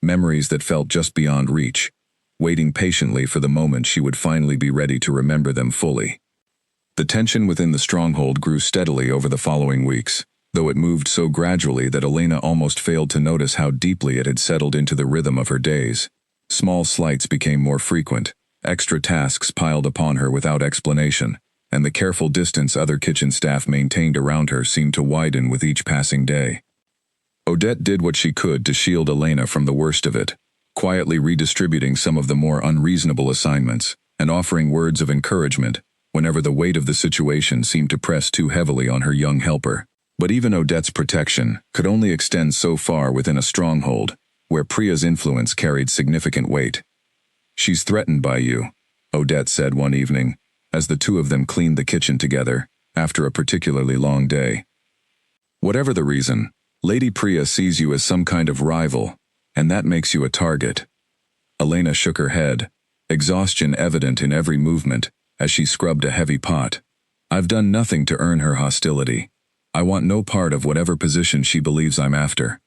memories that felt just beyond reach, waiting patiently for the moment she would finally be ready to remember them fully. The tension within the stronghold grew steadily over the following weeks, though it moved so gradually that Elena almost failed to notice how deeply it had settled into the rhythm of her days. Small slights became more frequent, extra tasks piled upon her without explanation, and the careful distance other kitchen staff maintained around her seemed to widen with each passing day. Odette did what she could to shield Elena from the worst of it, quietly redistributing some of the more unreasonable assignments, and offering words of encouragement whenever the weight of the situation seemed to press too heavily on her young helper. But even Odette's protection could only extend so far within a stronghold, where Priya's influence carried significant weight. "She's threatened by you," Odette said one evening, as the two of them cleaned the kitchen together, after a particularly long day. "Whatever the reason, Lady Priya sees you as some kind of rival, and that makes you a target." Elena shook her head, exhaustion evident in every movement, as she scrubbed a heavy pot. "I've done nothing to earn her hostility. I want no part of whatever position she believes I'm after."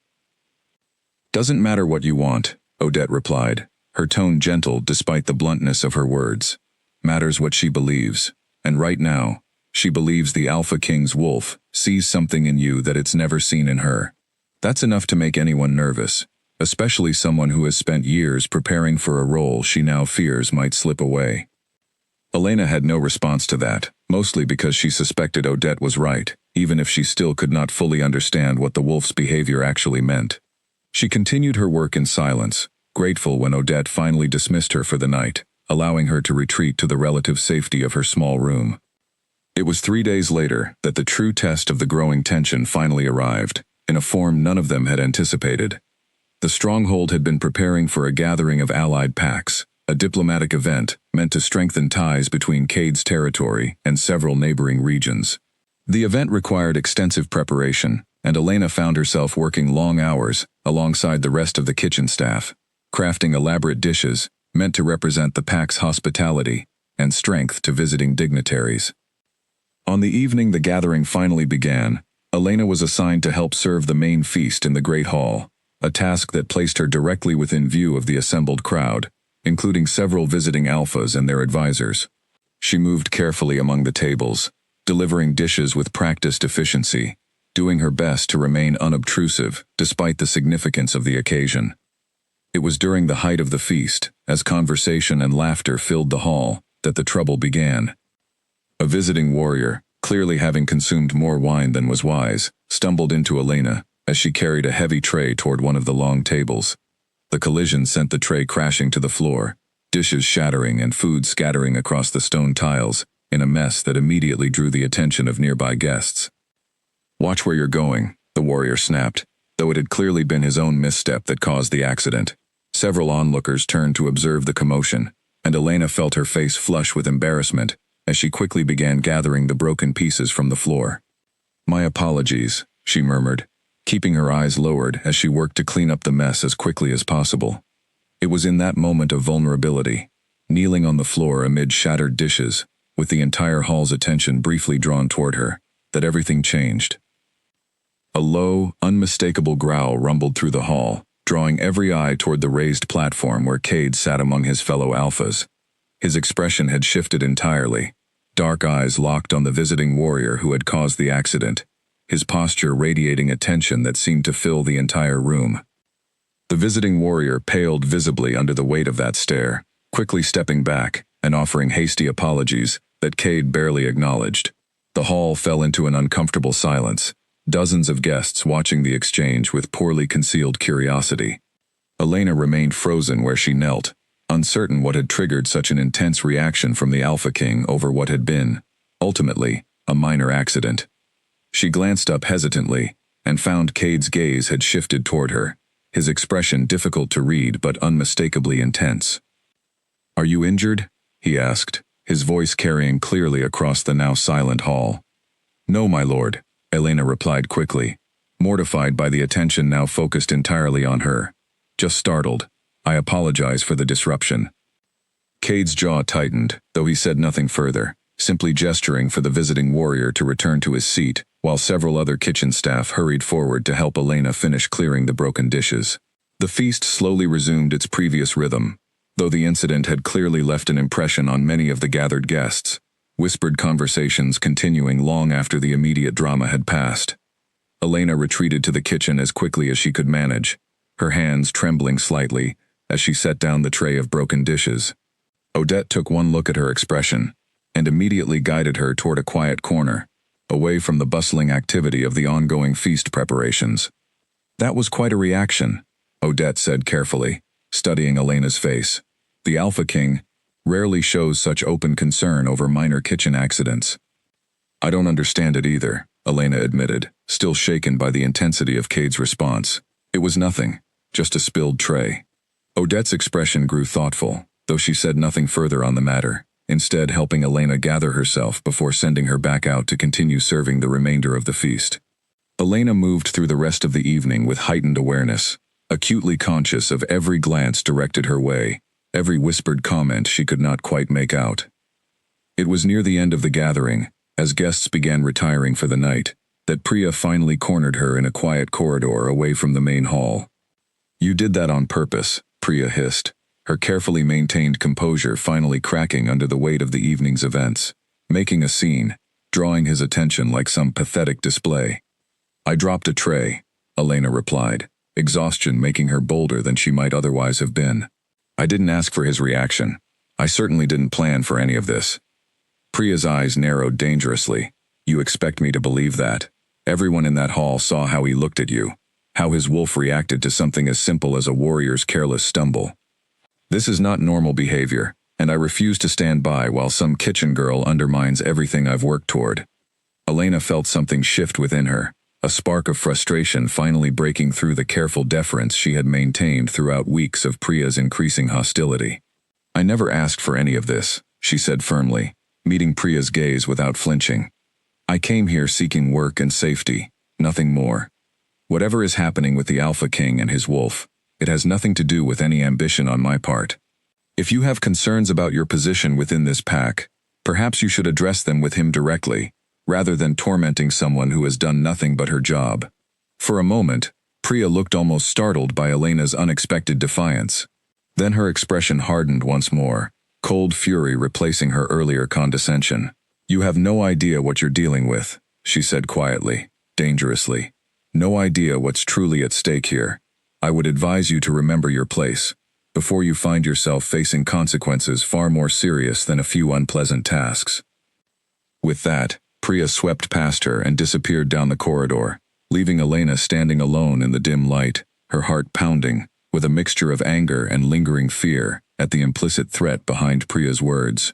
"Doesn't matter what you want," Odette replied, her tone gentle despite the bluntness of her words. "Matters what she believes, and right now, she believes the Alpha King's wolf sees something in you that it's never seen in her. That's enough to make anyone nervous, especially someone who has spent years preparing for a role she now fears might slip away." Elena had no response to that, mostly because she suspected Odette was right, even if she still could not fully understand what the wolf's behavior actually meant. She continued her work in silence, grateful when Odette finally dismissed her for the night, allowing her to retreat to the relative safety of her small room. It was 3 days later that the true test of the growing tension finally arrived, in a form none of them had anticipated. The stronghold had been preparing for a gathering of allied packs, a diplomatic event meant to strengthen ties between Cade's territory and several neighboring regions. The event required extensive preparation, and Elena found herself working long hours alongside the rest of the kitchen staff, crafting elaborate dishes meant to represent the pack's hospitality and strength to visiting dignitaries. On the evening the gathering finally began, Elena was assigned to help serve the main feast in the Great Hall, a task that placed her directly within view of the assembled crowd, including several visiting alphas and their advisors. She moved carefully among the tables, delivering dishes with practiced efficiency, doing her best to remain unobtrusive despite the significance of the occasion. It was during the height of the feast, as conversation and laughter filled the hall, that the trouble began. A visiting warrior, clearly having consumed more wine than was wise, stumbled into Elena as she carried a heavy tray toward one of the long tables. The collision sent the tray crashing to the floor, dishes shattering and food scattering across the stone tiles, in a mess that immediately drew the attention of nearby guests. "Watch where you're going," the warrior snapped, though it had clearly been his own misstep that caused the accident. Several onlookers turned to observe the commotion, and Elena felt her face flush with embarrassment as she quickly began gathering the broken pieces from the floor. "My apologies," she murmured, keeping her eyes lowered as she worked to clean up the mess as quickly as possible. It was in that moment of vulnerability, kneeling on the floor amid shattered dishes, with the entire hall's attention briefly drawn toward her, that everything changed. A low, unmistakable growl rumbled through the hall, drawing every eye toward the raised platform where Cade sat among his fellow alphas. His expression had shifted entirely, dark eyes locked on the visiting warrior who had caused the accident, his posture radiating a tension that seemed to fill the entire room. The visiting warrior paled visibly under the weight of that stare, quickly stepping back and offering hasty apologies that Cade barely acknowledged. The hall fell into an uncomfortable silence, dozens of guests watching the exchange with poorly concealed curiosity. Elena remained frozen where she knelt, uncertain what had triggered such an intense reaction from the Alpha King over what had been, ultimately, a minor accident. She glanced up hesitantly and found Cade's gaze had shifted toward her, his expression difficult to read but unmistakably intense. "Are you injured?" he asked, his voice carrying clearly across the now silent hall. "No, my lord," Elena replied quickly, mortified by the attention now focused entirely on her. "Just startled. I apologize for the disruption." Cade's jaw tightened, though he said nothing further, simply gesturing for the visiting warrior to return to his seat, while several other kitchen staff hurried forward to help Elena finish clearing the broken dishes. The feast slowly resumed its previous rhythm, though the incident had clearly left an impression on many of the gathered guests, whispered conversations continuing long after the immediate drama had passed. Elena retreated to the kitchen as quickly as she could manage, her hands trembling slightly as she set down the tray of broken dishes. Odette took one look at her expression and immediately guided her toward a quiet corner, away from the bustling activity of the ongoing feast preparations. "That was quite a reaction," Odette said carefully, studying Elena's face. "The Alpha King rarely shows such open concern over minor kitchen accidents." "I don't understand it either," Elena admitted, still shaken by the intensity of Cade's response. "It was nothing, just a spilled tray." Odette's expression grew thoughtful, though she said nothing further on the matter, instead helping Elena gather herself before sending her back out to continue serving the remainder of the feast. Elena moved through the rest of the evening with heightened awareness, acutely conscious of every glance directed her way, every whispered comment she could not quite make out. It was near the end of the gathering, as guests began retiring for the night, that Priya finally cornered her in a quiet corridor away from the main hall. "You did that on purpose," Priya hissed, her carefully maintained composure finally cracking under the weight of the evening's events, making a scene, drawing his attention like some pathetic display. "I dropped a tray," Elena replied, exhaustion making her bolder than she might otherwise have been. "I didn't ask for his reaction. I certainly didn't plan for any of this." Priya's eyes narrowed dangerously. "You expect me to believe that? Everyone in that hall saw how he looked at you, how his wolf reacted to something as simple as a warrior's careless stumble. This is not normal behavior, and I refuse to stand by while some kitchen girl undermines everything I've worked toward." Elena felt something shift within her, a spark of frustration finally breaking through the careful deference she had maintained throughout weeks of Priya's increasing hostility. "I never asked for any of this," she said firmly, meeting Priya's gaze without flinching. "I came here seeking work and safety, nothing more. Whatever is happening with the Alpha King and his wolf, it has nothing to do with any ambition on my part. If you have concerns about your position within this pack, perhaps you should address them with him directly, rather than tormenting someone who has done nothing but her job." For a moment, Priya looked almost startled by Elena's unexpected defiance. Then her expression hardened once more, cold fury replacing her earlier condescension. "You have no idea what you're dealing with," she said quietly, dangerously. "No idea what's truly at stake here. I would advise you to remember your place, before you find yourself facing consequences far more serious than a few unpleasant tasks." With that, Priya swept past her and disappeared down the corridor, leaving Elena standing alone in the dim light, her heart pounding, with a mixture of anger and lingering fear at the implicit threat behind Priya's words.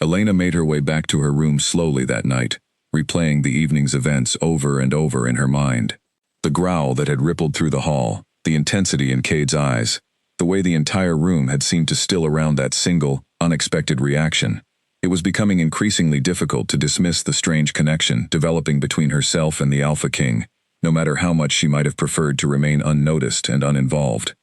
Elena made her way back to her room slowly that night, replaying the evening's events over and over in her mind. The growl that had rippled through the hall, the intensity in Cade's eyes, the way the entire room had seemed to still around that single, unexpected reaction. It was becoming increasingly difficult to dismiss the strange connection developing between herself and the Alpha King, no matter how much she might have preferred to remain unnoticed and uninvolved.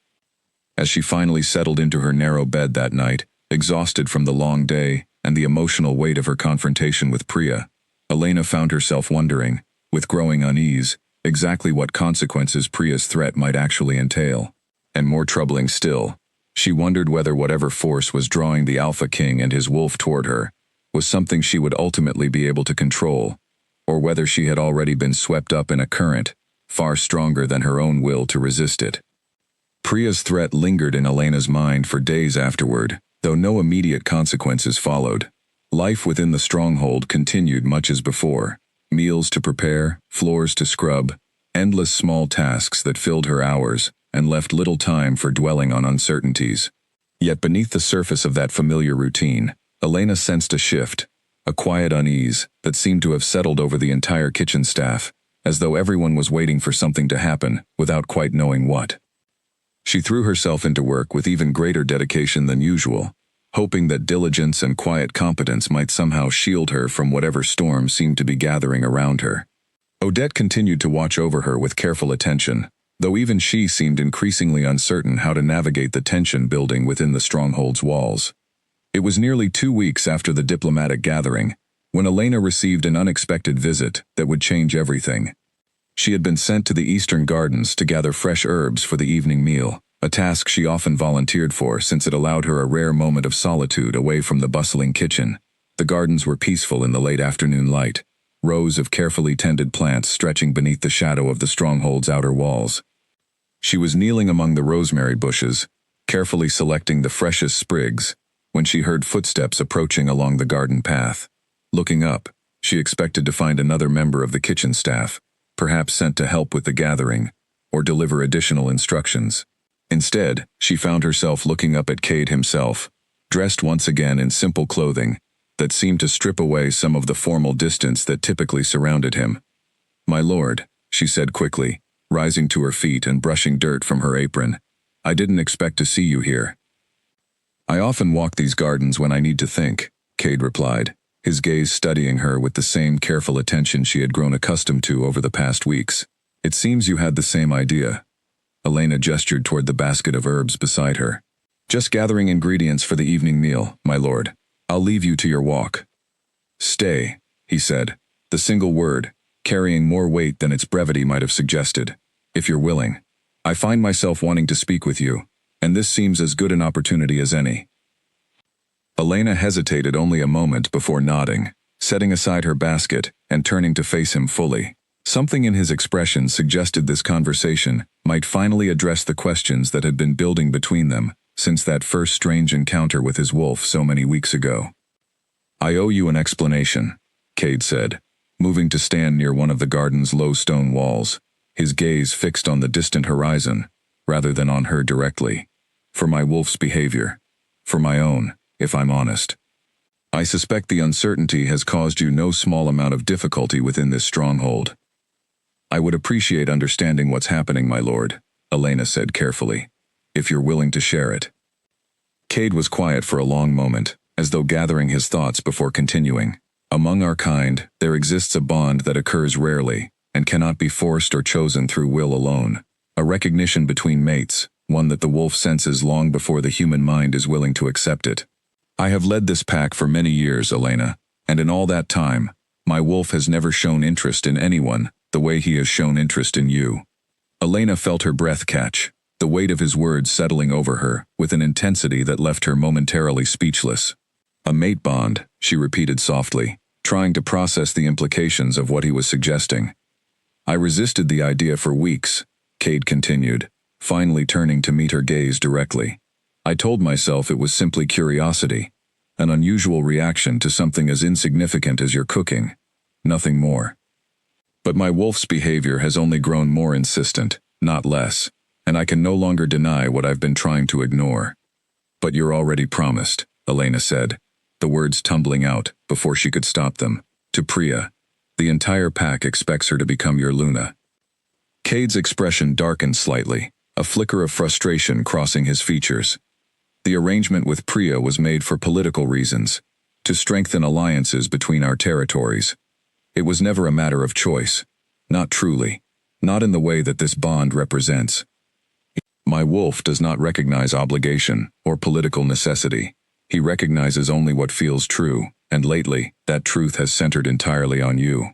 As she finally settled into her narrow bed that night, exhausted from the long day and the emotional weight of her confrontation with Priya, Elena found herself wondering, with growing unease, exactly what consequences Priya's threat might actually entail. And more troubling still, she wondered whether whatever force was drawing the Alpha King and his wolf toward her was something she would ultimately be able to control, or whether she had already been swept up in a current, far stronger than her own will to resist it. Priya's threat lingered in Elena's mind for days afterward, though no immediate consequences followed. Life within the stronghold continued much as before. Meals to prepare, floors to scrub, endless small tasks that filled her hours and left little time for dwelling on uncertainties. Yet beneath the surface of that familiar routine, Elena sensed a shift, a quiet unease that seemed to have settled over the entire kitchen staff, as though everyone was waiting for something to happen without quite knowing what. She threw herself into work with even greater dedication than usual, hoping that diligence and quiet competence might somehow shield her from whatever storm seemed to be gathering around her. Odette continued to watch over her with careful attention, though even she seemed increasingly uncertain how to navigate the tension building within the stronghold's walls. It was nearly 2 weeks after the diplomatic gathering, when Elena received an unexpected visit that would change everything. She had been sent to the eastern gardens to gather fresh herbs for the evening meal, a task she often volunteered for since it allowed her a rare moment of solitude away from the bustling kitchen. The gardens were peaceful in the late afternoon light, rows of carefully tended plants stretching beneath the shadow of the stronghold's outer walls. She was kneeling among the rosemary bushes, carefully selecting the freshest sprigs, when she heard footsteps approaching along the garden path. Looking up, she expected to find another member of the kitchen staff, perhaps sent to help with the gathering, or deliver additional instructions. Instead, she found herself looking up at Cade himself, dressed once again in simple clothing that seemed to strip away some of the formal distance that typically surrounded him. "My lord," she said quickly, rising to her feet and brushing dirt from her apron, "I didn't expect to see you here." "I often walk these gardens when I need to think," Cade replied, his gaze studying her with the same careful attention she had grown accustomed to over the past weeks. "It seems you had the same idea." Elena gestured toward the basket of herbs beside her. "Just gathering ingredients for the evening meal, my lord. I'll leave you to your walk." "Stay," he said, the single word carrying more weight than its brevity might have suggested. "If you're willing. I find myself wanting to speak with you, and this seems as good an opportunity as any." Elena hesitated only a moment before nodding, setting aside her basket and turning to face him fully. Something in his expression suggested this conversation might finally address the questions that had been building between them since that first strange encounter with his wolf so many weeks ago. "I owe you an explanation," Cade said, moving to stand near one of the garden's low stone walls, his gaze fixed on the distant horizon, rather than on her directly. "For my wolf's behavior. For my own, if I'm honest. I suspect the uncertainty has caused you no small amount of difficulty within this stronghold." "I would appreciate understanding what's happening, my lord," Elena said carefully, "if you're willing to share it." Cade was quiet for a long moment, as though gathering his thoughts before continuing. "Among our kind, there exists a bond that occurs rarely, and cannot be forced or chosen through will alone. A recognition between mates, one that the wolf senses long before the human mind is willing to accept it. I have led this pack for many years, Elena, and in all that time, my wolf has never shown interest in anyone the way he has shown interest in you." Elena felt her breath catch, the weight of his words settling over her with an intensity that left her momentarily speechless. "A mate bond," she repeated softly, trying to process the implications of what he was suggesting. "I resisted the idea for weeks," Cade continued, finally turning to meet her gaze directly. "I told myself it was simply curiosity, an unusual reaction to something as insignificant as your cooking, nothing more. But my wolf's behavior has only grown more insistent, not less, and I can no longer deny what I've been trying to ignore." "But you're already promised," Elena said, the words tumbling out before she could stop them. "To Priya. The entire pack expects her to become your Luna." Cade's expression darkened slightly, a flicker of frustration crossing his features. The arrangement with Priya was made for political reasons, to strengthen alliances between our territories. It was never a matter of choice. Not truly. Not in the way that this bond represents. My wolf does not recognize obligation or political necessity. He recognizes only what feels true, and lately, that truth has centered entirely on you.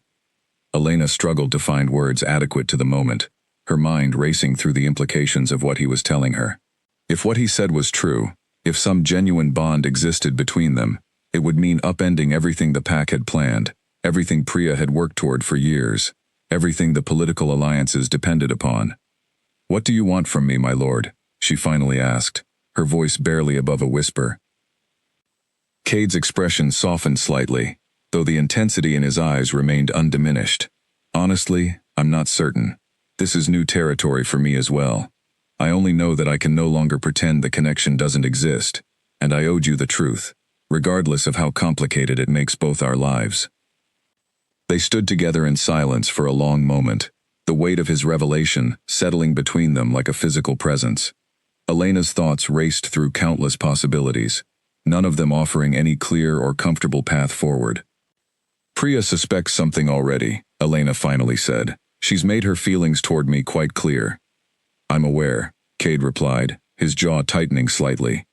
Elena struggled to find words adequate to the moment, her mind racing through the implications of what he was telling her. If what he said was true, if some genuine bond existed between them, It would mean upending everything the pack had planned, everything Priya had worked toward for years, everything the political alliances depended upon. "What do you want from me, my lord?" she finally asked, her voice barely above a whisper. Cade's expression softened slightly, though the intensity in his eyes remained undiminished. "Honestly, I'm not certain. This is new territory for me as well. I only know that I can no longer pretend the connection doesn't exist, and I owed you the truth, regardless of how complicated it makes both our lives." They stood together in silence for a long moment, the weight of his revelation settling between them like a physical presence. Elena's thoughts raced through countless possibilities, none of them offering any clear or comfortable path forward. "Priya suspects something already," Elena finally said. "She's made her feelings toward me quite clear." "I'm aware," Cade replied, his jaw tightening slightly.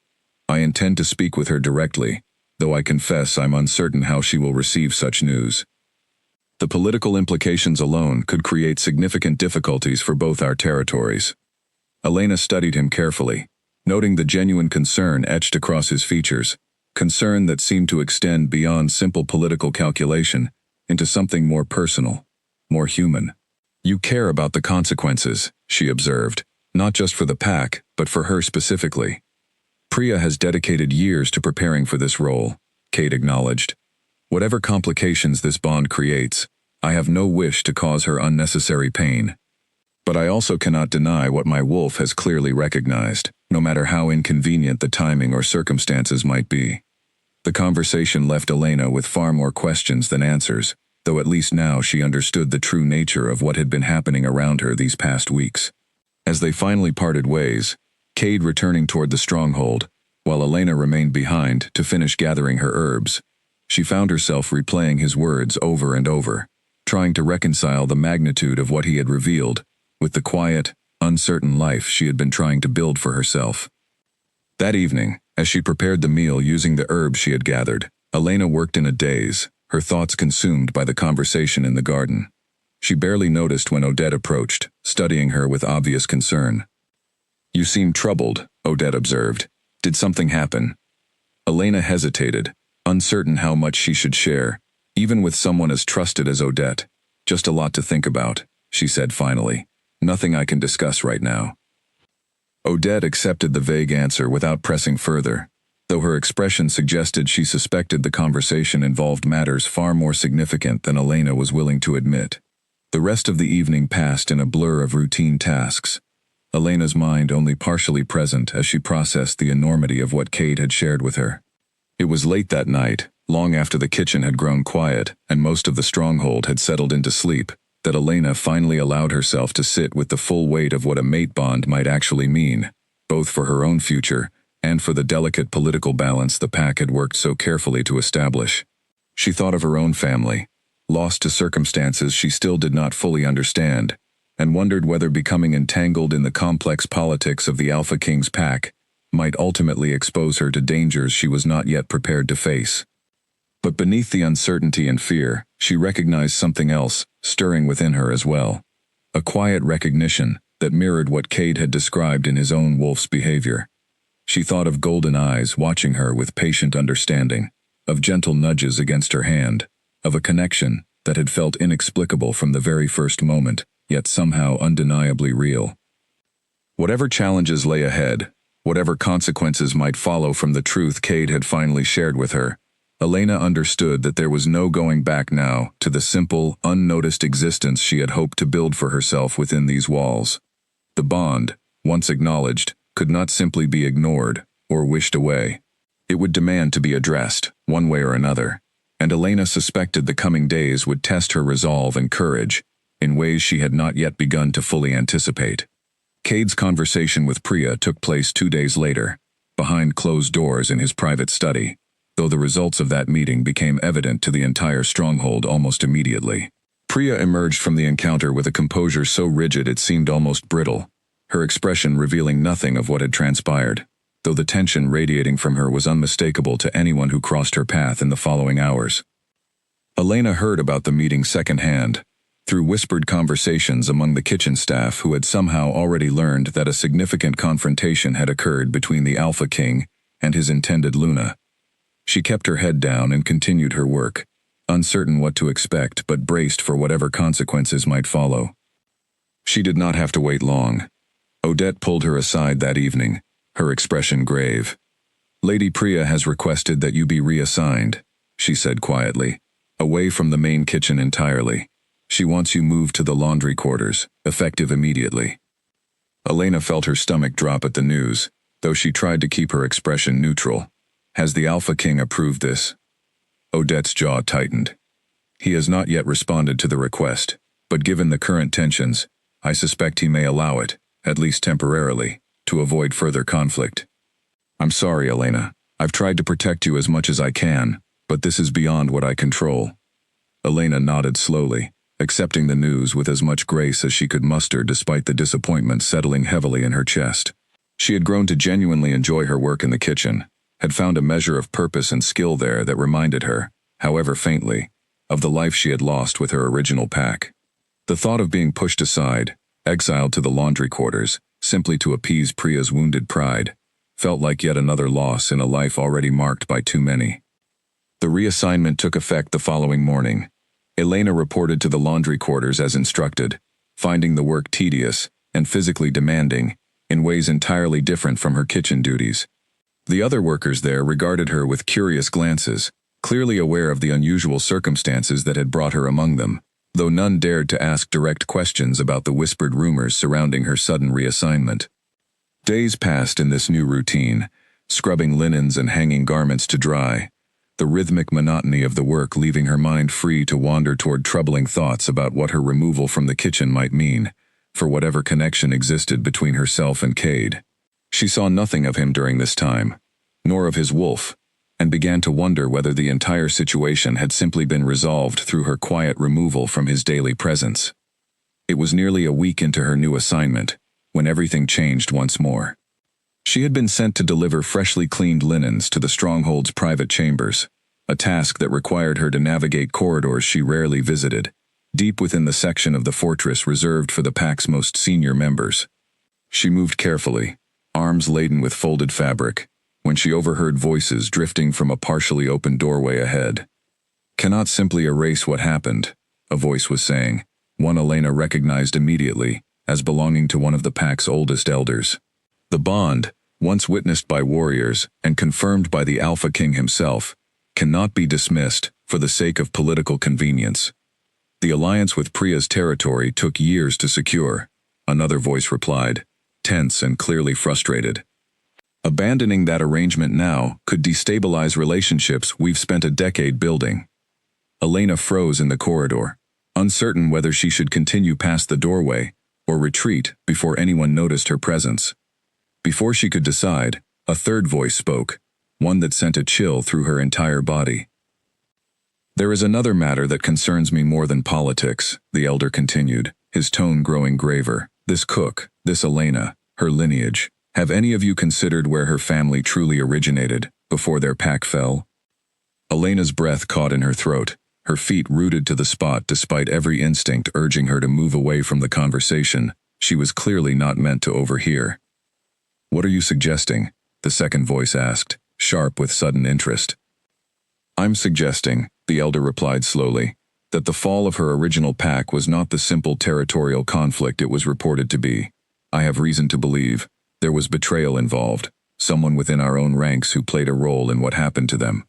"I intend to speak with her directly, though I confess I'm uncertain how she will receive such news. The political implications alone could create significant difficulties for both our territories." Elena studied him carefully, noting the genuine concern etched across his features, concern that seemed to extend beyond simple political calculation into something more personal, more human. "You care about the consequences," she observed, "not just for the pack, but for her specifically." "Priya has dedicated years to preparing for this role," Cade acknowledged. "Whatever complications this bond creates, I have no wish to cause her unnecessary pain. But I also cannot deny what my wolf has clearly recognized, no matter how inconvenient the timing or circumstances might be." The conversation left Elena with far more questions than answers, though at least now she understood the true nature of what had been happening around her these past weeks. As they finally parted ways, Cade returning toward the stronghold, while Elena remained behind to finish gathering her herbs, she found herself replaying his words over and over, trying to reconcile the magnitude of what he had revealed with the quiet, uncertain life she had been trying to build for herself. That evening, as she prepared the meal using the herbs she had gathered, Elena worked in a daze, her thoughts consumed by the conversation in the garden. She barely noticed when Odette approached, studying her with obvious concern. "You seem troubled," Odette observed. "Did something happen?" Elena hesitated, uncertain how much she should share, even with someone as trusted as Odette. "Just a lot to think about," she said finally. "Nothing I can discuss right now." Odette accepted the vague answer without pressing further, though her expression suggested she suspected the conversation involved matters far more significant than Elena was willing to admit. The rest of the evening passed in a blur of routine tasks, Elena's mind only partially present as she processed the enormity of what Cade had shared with her. It was late that night, long after the kitchen had grown quiet and most of the stronghold had settled into sleep, that Elena finally allowed herself to sit with the full weight of what a mate bond might actually mean, both for her own future and for the delicate political balance the pack had worked so carefully to establish. She thought of her own family, lost to circumstances she still did not fully understand, and wondered whether becoming entangled in the complex politics of the Alpha King's pack might ultimately expose her to dangers she was not yet prepared to face. But beneath the uncertainty and fear, she recognized something else stirring within her as well. A quiet recognition that mirrored what Cade had described in his own wolf's behavior. She thought of golden eyes watching her with patient understanding, of gentle nudges against her hand, of a connection that had felt inexplicable from the very first moment, yet somehow undeniably real. Whatever challenges lay ahead, whatever consequences might follow from the truth Cade had finally shared with her, Elena understood that there was no going back now to the simple, unnoticed existence she had hoped to build for herself within these walls. The bond, once acknowledged, could not simply be ignored or wished away. It would demand to be addressed, one way or another, and Elena suspected the coming days would test her resolve and courage in ways she had not yet begun to fully anticipate. Cade's conversation with Priya took place 2 days later, behind closed doors in his private study, though the results of that meeting became evident to the entire stronghold almost immediately. Priya emerged from the encounter with a composure so rigid it seemed almost brittle, her expression revealing nothing of what had transpired, though the tension radiating from her was unmistakable to anyone who crossed her path in the following hours. Elena heard about the meeting secondhand, through whispered conversations among the kitchen staff who had somehow already learned that a significant confrontation had occurred between the Alpha King and his intended Luna. She kept her head down and continued her work, uncertain what to expect but braced for whatever consequences might follow. She did not have to wait long. Odette pulled her aside that evening, her expression grave. "Lady Priya has requested that you be reassigned," she said quietly, "away from the main kitchen entirely. She wants you moved to the laundry quarters, effective immediately." Elena felt her stomach drop at the news, though she tried to keep her expression neutral. "Has the Alpha King approved this?" Odette's jaw tightened. "He has not yet responded to the request, but given the current tensions, I suspect he may allow it, at least temporarily, to avoid further conflict." "I'm sorry, Elena. I've tried to protect you as much as I can, but this is beyond what I control." Elena nodded slowly, accepting the news with as much grace as she could muster despite the disappointment settling heavily in her chest. She had grown to genuinely enjoy her work in the kitchen, had found a measure of purpose and skill there that reminded her, however faintly, of the life she had lost with her original pack. The thought of being pushed aside, exiled to the laundry quarters, simply to appease Priya's wounded pride, felt like yet another loss in a life already marked by too many. The reassignment took effect the following morning. Elena reported to the laundry quarters as instructed, finding the work tedious and physically demanding, in ways entirely different from her kitchen duties. The other workers there regarded her with curious glances, clearly aware of the unusual circumstances that had brought her among them, though none dared to ask direct questions about the whispered rumors surrounding her sudden reassignment. Days passed in this new routine, scrubbing linens and hanging garments to dry, the rhythmic monotony of the work leaving her mind free to wander toward troubling thoughts about what her removal from the kitchen might mean, for whatever connection existed between herself and Cade. She saw nothing of him during this time, nor of his wolf, and began to wonder whether the entire situation had simply been resolved through her quiet removal from his daily presence. It was nearly a week into her new assignment, when everything changed once more. She had been sent to deliver freshly cleaned linens to the stronghold's private chambers, a task that required her to navigate corridors she rarely visited, deep within the section of the fortress reserved for the pack's most senior members. She moved carefully, arms laden with folded fabric, when she overheard voices drifting from a partially open doorway ahead. "Cannot simply erase what happened," a voice was saying, one Elena recognized immediately as belonging to one of the pack's oldest elders. The bond, once witnessed by warriors and confirmed by the Alpha King himself, cannot be dismissed for the sake of political convenience. The alliance with Priya's territory took years to secure, another voice replied, tense and clearly frustrated. Abandoning that arrangement now could destabilize relationships we've spent a decade building. Elena froze in the corridor, uncertain whether she should continue past the doorway or retreat before anyone noticed her presence. Before she could decide, a third voice spoke, one that sent a chill through her entire body. "There is another matter that concerns me more than politics," the elder continued, his tone growing graver. "This cook, this Elena, her lineage. Have any of you considered where her family truly originated, before their pack fell?" Elena's breath caught in her throat, her feet rooted to the spot despite every instinct urging her to move away from the conversation she was clearly not meant to overhear. "What are you suggesting?" the second voice asked, sharp with sudden interest. "I'm suggesting," the elder replied slowly, "that the fall of her original pack was not the simple territorial conflict it was reported to be. I have reason to believe there was betrayal involved, someone within our own ranks who played a role in what happened to them.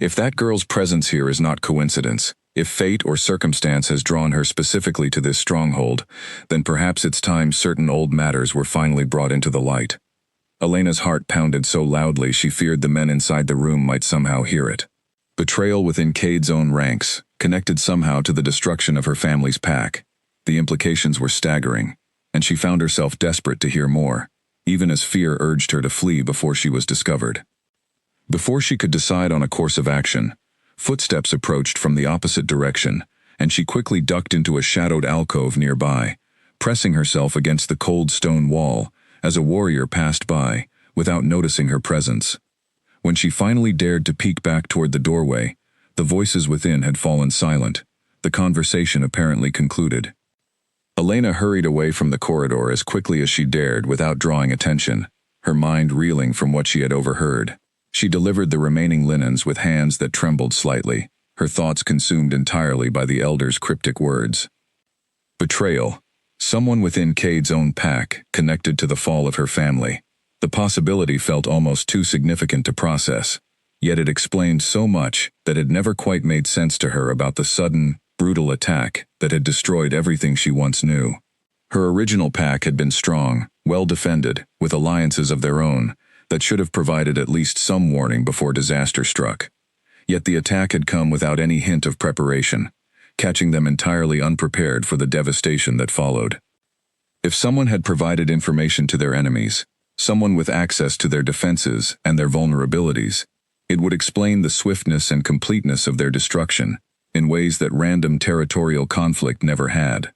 If that girl's presence here is not coincidence, if fate or circumstance has drawn her specifically to this stronghold, then perhaps it's time certain old matters were finally brought into the light." Elena's heart pounded so loudly she feared the men inside the room might somehow hear it. Betrayal within Cade's own ranks, connected somehow to the destruction of her family's pack. The implications were staggering, and she found herself desperate to hear more, even as fear urged her to flee before she was discovered. Before she could decide on a course of action, footsteps approached from the opposite direction, and she quickly ducked into a shadowed alcove nearby, pressing herself against the cold stone wall as a warrior passed by, without noticing her presence. When she finally dared to peek back toward the doorway, the voices within had fallen silent, the conversation apparently concluded. Elena hurried away from the corridor as quickly as she dared without drawing attention, her mind reeling from what she had overheard. She delivered the remaining linens with hands that trembled slightly, her thoughts consumed entirely by the elder's cryptic words. Betrayal. Someone within Cade's own pack, connected to the fall of her family. The possibility felt almost too significant to process, yet it explained so much that had never quite made sense to her about the sudden, brutal attack that had destroyed everything she once knew. Her original pack had been strong, well defended, with alliances of their own, that should have provided at least some warning before disaster struck. Yet the attack had come without any hint of preparation, catching them entirely unprepared for the devastation that followed. If someone had provided information to their enemies, someone with access to their defenses and their vulnerabilities, it would explain the swiftness and completeness of their destruction, in ways that random territorial conflict never had.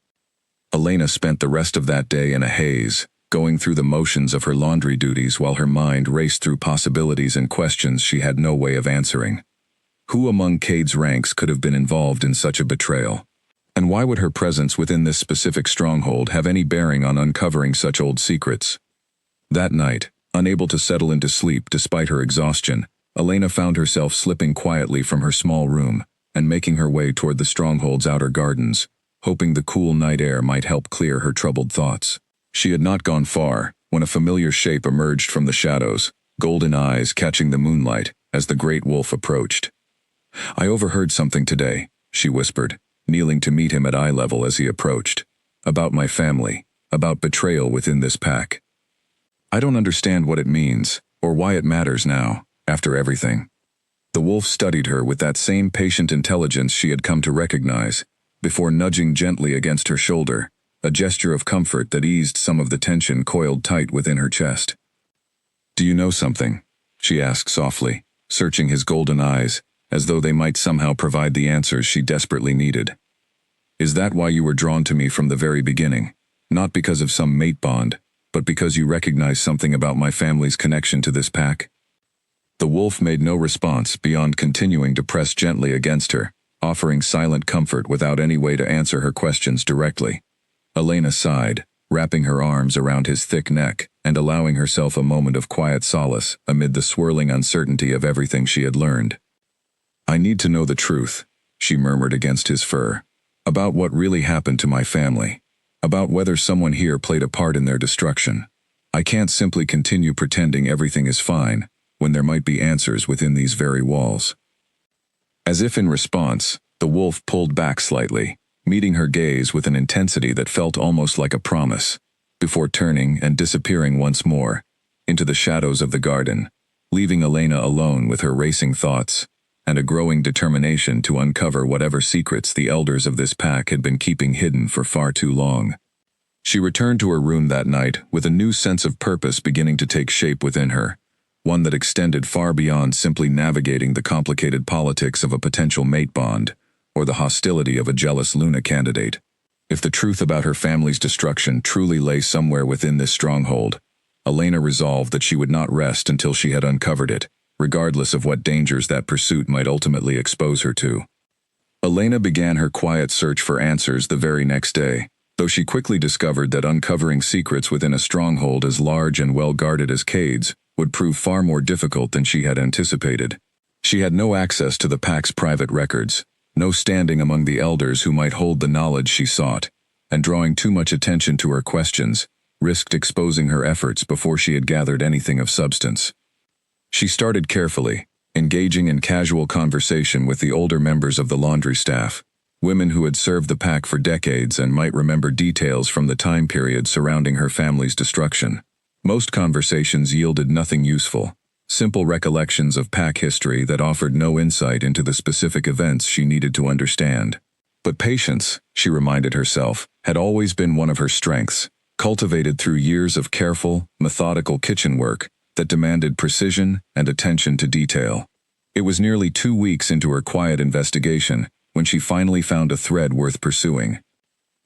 Elena spent the rest of that day in a haze, going through the motions of her laundry duties while her mind raced through possibilities and questions she had no way of answering. Who among Cade's ranks could have been involved in such a betrayal? And why would her presence within this specific stronghold have any bearing on uncovering such old secrets? That night, unable to settle into sleep despite her exhaustion, Elena found herself slipping quietly from her small room and making her way toward the stronghold's outer gardens, hoping the cool night air might help clear her troubled thoughts. She had not gone far when a familiar shape emerged from the shadows, golden eyes catching the moonlight as the great wolf approached. "I overheard something today," she whispered, kneeling to meet him at eye level as he approached. "About my family, about betrayal within this pack. I don't understand what it means, or why it matters now, after everything." The wolf studied her with that same patient intelligence she had come to recognize, before nudging gently against her shoulder, a gesture of comfort that eased some of the tension coiled tight within her chest. "Do you know something?" she asked softly, searching his golden eyes, as though they might somehow provide the answers she desperately needed. "Is that why you were drawn to me from the very beginning? Not because of some mate bond, but because you recognize something about my family's connection to this pack?" The wolf made no response beyond continuing to press gently against her, offering silent comfort without any way to answer her questions directly. Elena sighed, wrapping her arms around his thick neck and allowing herself a moment of quiet solace amid the swirling uncertainty of everything she had learned. "I need to know the truth," she murmured against his fur, "about what really happened to my family, about whether someone here played a part in their destruction. I can't simply continue pretending everything is fine when there might be answers within these very walls." As if in response, the wolf pulled back slightly, meeting her gaze with an intensity that felt almost like a promise, before turning and disappearing once more into the shadows of the garden, leaving Elena alone with her racing thoughts and a growing determination to uncover whatever secrets the elders of this pack had been keeping hidden for far too long. She returned to her room that night with a new sense of purpose beginning to take shape within her, one that extended far beyond simply navigating the complicated politics of a potential mate bond or the hostility of a jealous Luna candidate. If the truth about her family's destruction truly lay somewhere within this stronghold, Elena resolved that she would not rest until she had uncovered it, regardless of what dangers that pursuit might ultimately expose her to. Elena began her quiet search for answers the very next day, though she quickly discovered that uncovering secrets within a stronghold as large and well-guarded as Cade's would prove far more difficult than she had anticipated. She had no access to the pack's private records, no standing among the elders who might hold the knowledge she sought, and drawing too much attention to her questions risked exposing her efforts before she had gathered anything of substance. She started carefully, engaging in casual conversation with the older members of the laundry staff, women who had served the pack for decades and might remember details from the time period surrounding her family's destruction. Most conversations yielded nothing useful, simple recollections of pack history that offered no insight into the specific events she needed to understand. But patience, she reminded herself, had always been one of her strengths, cultivated through years of careful, methodical kitchen work that demanded precision and attention to detail. It was nearly 2 weeks into her quiet investigation when she finally found a thread worth pursuing.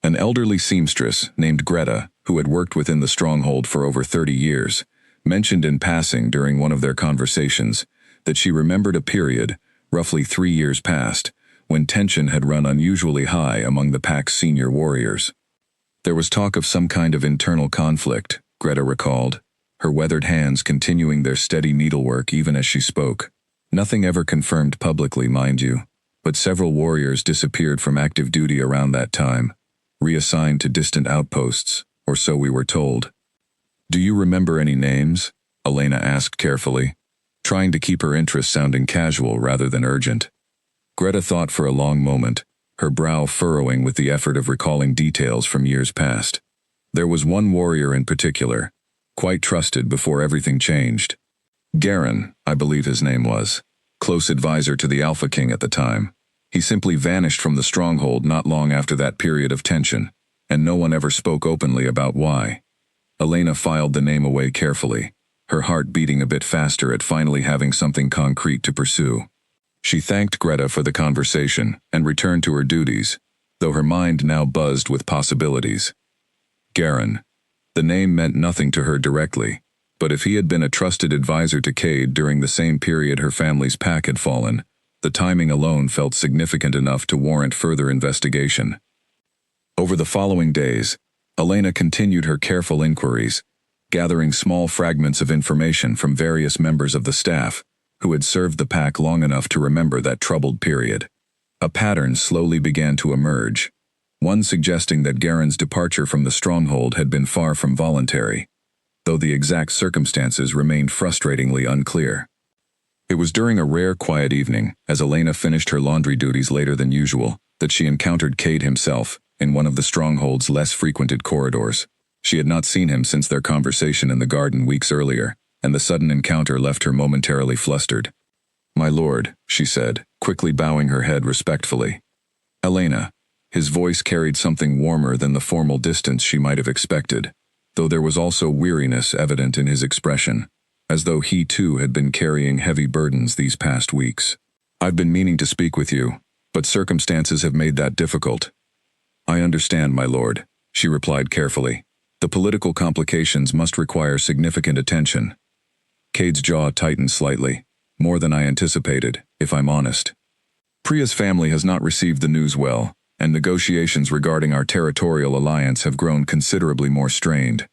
An elderly seamstress named Greta, who had worked within the stronghold for over 30 years, mentioned in passing during one of their conversations that she remembered a period, roughly 3 years past, when tension had run unusually high among the pack's senior warriors. There was talk of some kind of internal conflict, Greta recalled, her weathered hands continuing their steady needlework even as she spoke. Nothing ever confirmed publicly, mind you, but several warriors disappeared from active duty around that time, reassigned to distant outposts, or so we were told. Do you remember any names? Elena asked carefully, trying to keep her interest sounding casual rather than urgent. Greta thought for a long moment, her brow furrowing with the effort of recalling details from years past. There was one warrior in particular, quite trusted before everything changed. Garen, I believe his name was, close advisor to the Alpha King at the time. He simply vanished from the stronghold not long after that period of tension, and no one ever spoke openly about why. Elena filed the name away carefully, her heart beating a bit faster at finally having something concrete to pursue. She thanked Greta for the conversation and returned to her duties, though her mind now buzzed with possibilities. Garen. The name meant nothing to her directly, but if he had been a trusted advisor to Cade during the same period her family's pack had fallen, the timing alone felt significant enough to warrant further investigation. Over the following days, Elena continued her careful inquiries, gathering small fragments of information from various members of the staff who had served the pack long enough to remember that troubled period. A pattern slowly began to emerge, one suggesting that Garen's departure from the stronghold had been far from voluntary, though the exact circumstances remained frustratingly unclear. It was during a rare quiet evening, as Elena finished her laundry duties later than usual, that she encountered Cade himself in one of the stronghold's less frequented corridors. She had not seen him since their conversation in the garden weeks earlier, and the sudden encounter left her momentarily flustered. "My lord," she said, quickly bowing her head respectfully. "Elena." His voice carried something warmer than the formal distance she might have expected, though there was also weariness evident in his expression, as though he too had been carrying heavy burdens these past weeks. "I've been meaning to speak with you, but circumstances have made that difficult." "I understand, my lord," she replied carefully. "The political complications must require significant attention." Cade's jaw tightened slightly, more than I anticipated, if I'm honest. "Priya's family has not received the news well, and negotiations regarding our territorial alliance have grown considerably more strained."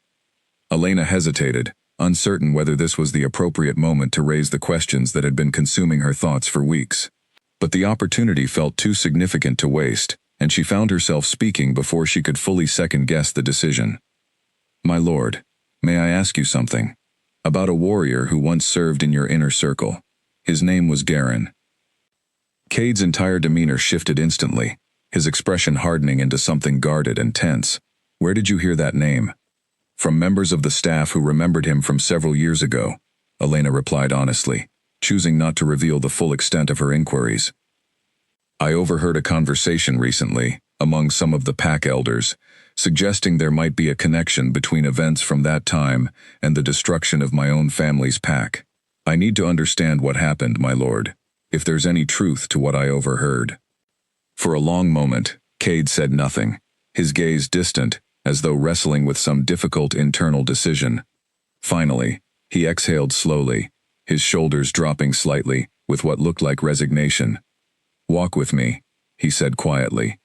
Elena hesitated, uncertain whether this was the appropriate moment to raise the questions that had been consuming her thoughts for weeks. But the opportunity felt too significant to waste, and she found herself speaking before she could fully second-guess the decision. "My lord, may I ask you something? About a warrior who once served in your inner circle. His name was Garen." Cade's entire demeanor shifted instantly, his expression hardening into something guarded and tense. "Where did you hear that name?" "From members of the staff who remembered him from several years ago," Elena replied honestly, choosing not to reveal the full extent of her inquiries. "I overheard a conversation recently, among some of the pack elders, suggesting there might be a connection between events from that time and the destruction of my own family's pack. I need to understand what happened, my lord, if there's any truth to what I overheard." For a long moment, Cade said nothing, his gaze distant, as though wrestling with some difficult internal decision. Finally, he exhaled slowly, his shoulders dropping slightly, with what looked like resignation. "Walk with me," he said quietly.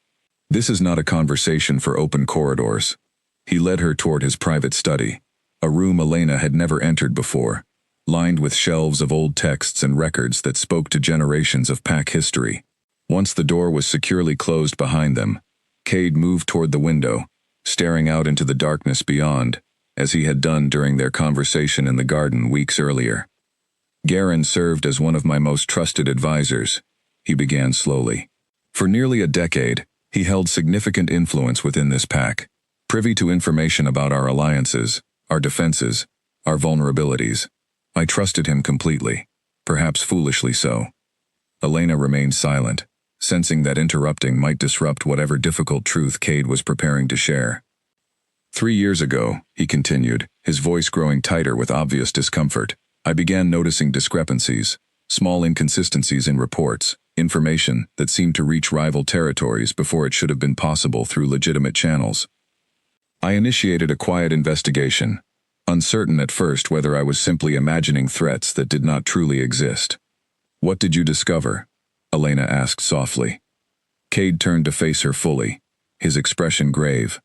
"This is not a conversation for open corridors." He led her toward his private study, a room Elena had never entered before, lined with shelves of old texts and records that spoke to generations of pack history. Once the door was securely closed behind them, Cade moved toward the window, staring out into the darkness beyond, as he had done during their conversation in the garden weeks earlier. "Garen served as one of my most trusted advisors," he began slowly. "For nearly a decade, he held significant influence within this pack, privy to information about our alliances, our defenses, our vulnerabilities. I trusted him completely, perhaps foolishly so." Elena remained silent, sensing that interrupting might disrupt whatever difficult truth Cade was preparing to share. "3 years ago," he continued, his voice growing tighter with obvious discomfort, "I began noticing discrepancies, small inconsistencies in reports, information that seemed to reach rival territories before it should have been possible through legitimate channels. I initiated a quiet investigation, uncertain at first whether I was simply imagining threats that did not truly exist." "What did you discover?" Elena asked softly. Cade turned to face her fully, his expression grave.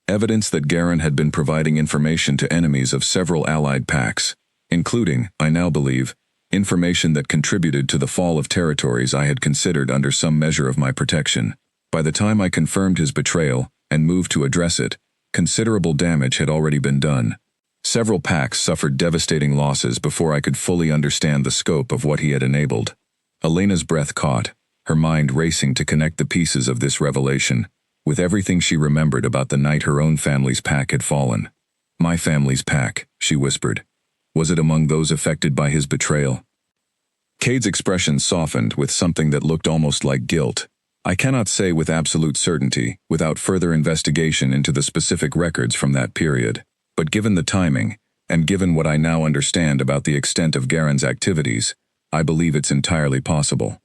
Evidence that Garen had been providing information to enemies of several allied packs, including, I now believe, information that contributed to the fall of territories I had considered under some measure of my protection. By the time I confirmed his betrayal and moved to address it, considerable damage had already been done. Several packs suffered devastating losses before I could fully understand the scope of what he had enabled. Elena's breath caught, her mind racing to connect the pieces of this revelation with everything she remembered about the night her own family's pack had fallen. My family's pack, she whispered. Was it among those affected by his betrayal? Cade's expression softened with something that looked almost like guilt. I cannot say with absolute certainty, without further investigation into the specific records from that period, but given the timing, and given what I now understand about the extent of Garen's activities, I believe it's entirely possible.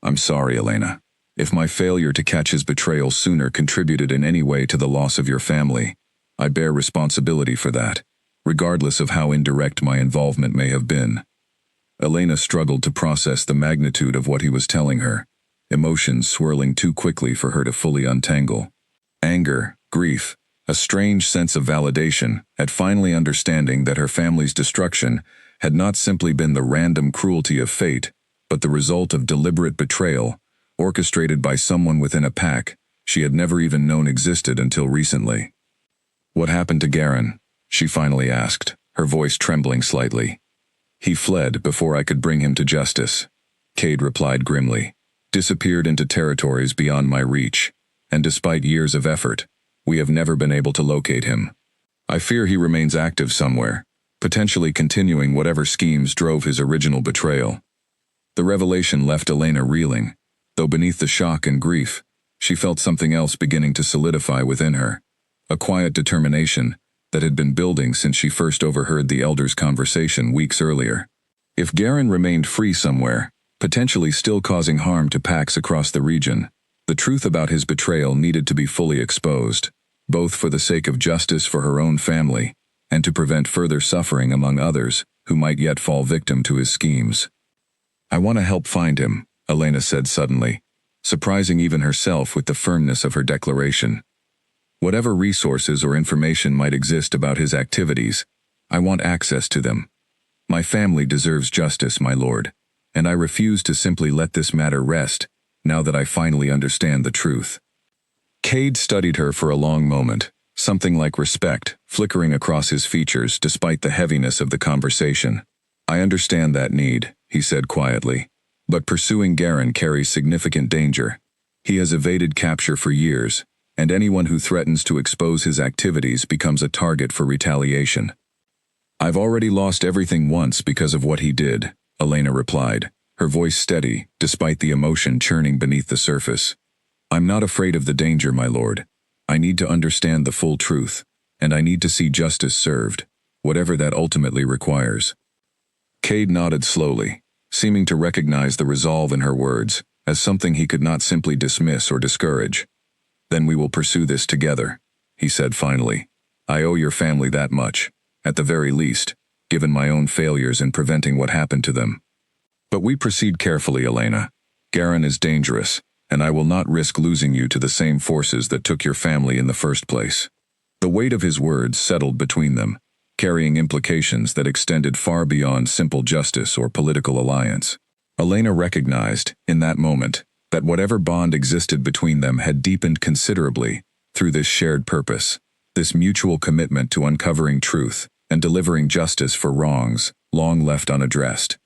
I'm sorry, Elena. If my failure to catch his betrayal sooner contributed in any way to the loss of your family, I bear responsibility for that, regardless of how indirect my involvement may have been. Elena struggled to process the magnitude of what he was telling her, emotions swirling too quickly for her to fully untangle. Anger, grief, a strange sense of validation at finally understanding that her family's destruction had not simply been the random cruelty of fate, but the result of deliberate betrayal, orchestrated by someone within a pack she had never even known existed until recently. What happened to Garen? She finally asked, her voice trembling slightly. He fled before I could bring him to justice, Cade replied grimly. Disappeared into territories beyond my reach, and despite years of effort, we have never been able to locate him. I fear he remains active somewhere, potentially continuing whatever schemes drove his original betrayal. The revelation left Elena reeling, though beneath the shock and grief, she felt something else beginning to solidify within her, a quiet determination that had been building since she first overheard the elders' conversation weeks earlier. If Garen remained free somewhere, potentially still causing harm to packs across the region, the truth about his betrayal needed to be fully exposed, both for the sake of justice for her own family, and to prevent further suffering among others who might yet fall victim to his schemes. I want to help find him, Elena said suddenly, surprising even herself with the firmness of her declaration. Whatever resources or information might exist about his activities, I want access to them. My family deserves justice, my lord, and I refuse to simply let this matter rest, now that I finally understand the truth. Cade studied her for a long moment, something like respect flickering across his features despite the heaviness of the conversation. I understand that need, he said quietly, but pursuing Garen carries significant danger. He has evaded capture for years, and anyone who threatens to expose his activities becomes a target for retaliation. I've already lost everything once because of what he did, Elena replied, her voice steady despite the emotion churning beneath the surface. I'm not afraid of the danger, my lord. I need to understand the full truth, and I need to see justice served, whatever that ultimately requires. Cade nodded slowly, seeming to recognize the resolve in her words as something he could not simply dismiss or discourage. Then we will pursue this together, he said finally. I owe your family that much, at the very least, given my own failures in preventing what happened to them. But we proceed carefully, Elena. Garen is dangerous, and I will not risk losing you to the same forces that took your family in the first place. The weight of his words settled between them, carrying implications that extended far beyond simple justice or political alliance. Elena recognized, in that moment, that whatever bond existed between them had deepened considerably through this shared purpose, this mutual commitment to uncovering truth and delivering justice for wrongs long left unaddressed.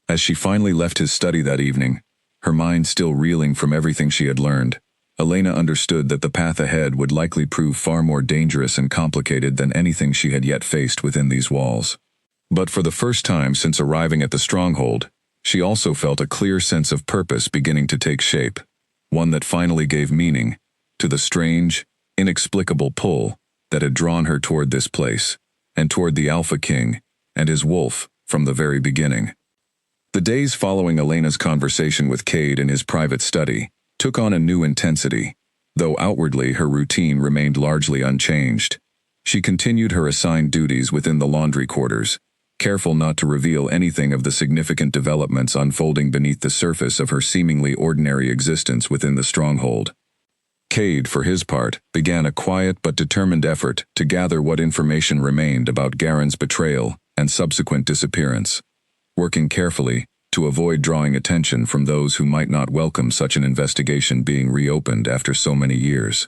As she finally left his study that evening, her mind still reeling from everything she had learned, Elena understood that the path ahead would likely prove far more dangerous and complicated than anything she had yet faced within these walls. But for the first time since arriving at the stronghold, she also felt a clear sense of purpose beginning to take shape, one that finally gave meaning to the strange, inexplicable pull that had drawn her toward this place, and toward the Alpha King and his wolf from the very beginning. The days following Elena's conversation with Cade in his private study took on a new intensity, though outwardly her routine remained largely unchanged. She continued her assigned duties within the laundry quarters, careful not to reveal anything of the significant developments unfolding beneath the surface of her seemingly ordinary existence within the stronghold. Cade, for his part, began a quiet but determined effort to gather what information remained about Garen's betrayal and subsequent disappearance, working carefully to avoid drawing attention from those who might not welcome such an investigation being reopened after so many years.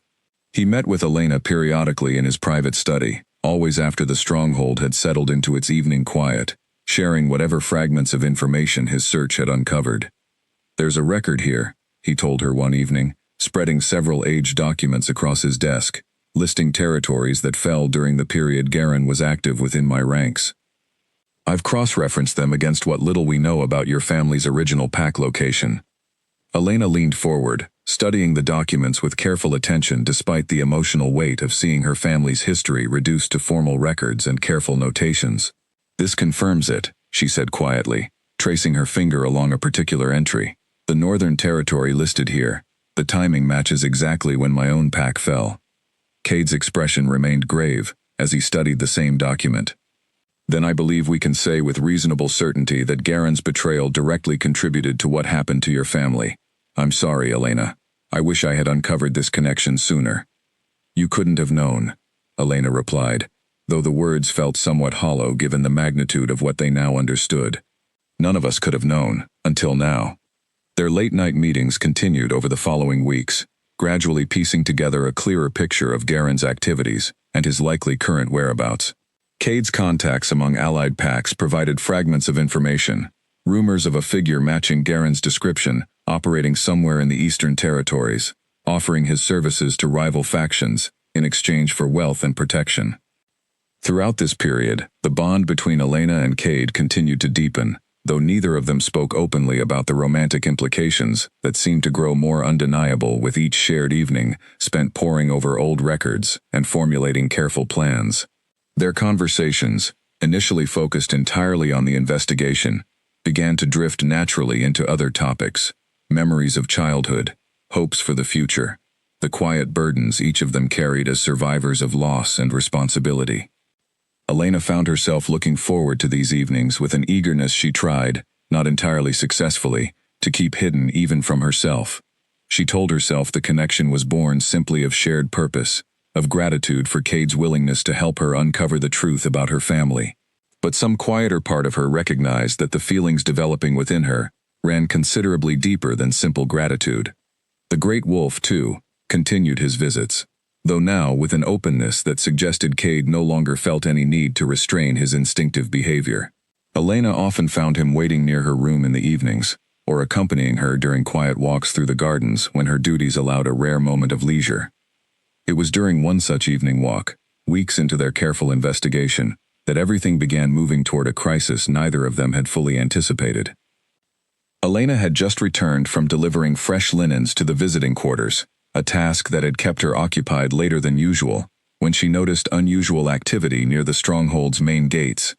He met with Elena periodically in his private study, always after the stronghold had settled into its evening quiet, sharing whatever fragments of information his search had uncovered. "There's a record here," he told her one evening, spreading several aged documents across his desk, listing territories that fell during the period Garen was active within my ranks. "I've cross-referenced them against what little we know about your family's original pack location." Elena leaned forward, studying the documents with careful attention despite the emotional weight of seeing her family's history reduced to formal records and careful notations. "This confirms it," she said quietly, tracing her finger along a particular entry. "The Northern Territory listed here. The timing matches exactly when my own pack fell." Cade's expression remained grave as he studied the same document. "Then I believe we can say with reasonable certainty that Garen's betrayal directly contributed to what happened to your family. I'm sorry, Elena. I wish I had uncovered this connection sooner." "You couldn't have known," Elena replied, though the words felt somewhat hollow given the magnitude of what they now understood. "None of us could have known, until now." Their late-night meetings continued over the following weeks, gradually piecing together a clearer picture of Garen's activities and his likely current whereabouts. Cade's contacts among allied packs provided fragments of information, rumors of a figure matching Garen's description, operating somewhere in the Eastern Territories, offering his services to rival factions in exchange for wealth and protection. Throughout this period, the bond between Elena and Cade continued to deepen, though neither of them spoke openly about the romantic implications that seemed to grow more undeniable with each shared evening spent poring over old records and formulating careful plans. Their conversations, initially focused entirely on the investigation, began to drift naturally into other topics: memories of childhood, hopes for the future, the quiet burdens each of them carried as survivors of loss and responsibility. Elena found herself looking forward to these evenings with an eagerness she tried, not entirely successfully, to keep hidden even from herself. She told herself the connection was born simply of shared purpose, of gratitude for Cade's willingness to help her uncover the truth about her family. But some quieter part of her recognized that the feelings developing within her ran considerably deeper than simple gratitude. The Great Wolf, too, continued his visits, though now with an openness that suggested Cade no longer felt any need to restrain his instinctive behavior. Elena often found him waiting near her room in the evenings, or accompanying her during quiet walks through the gardens when her duties allowed a rare moment of leisure. It was during one such evening walk, weeks into their careful investigation, that everything began moving toward a crisis neither of them had fully anticipated. Elena had just returned from delivering fresh linens to the visiting quarters, a task that had kept her occupied later than usual, when she noticed unusual activity near the stronghold's main gates.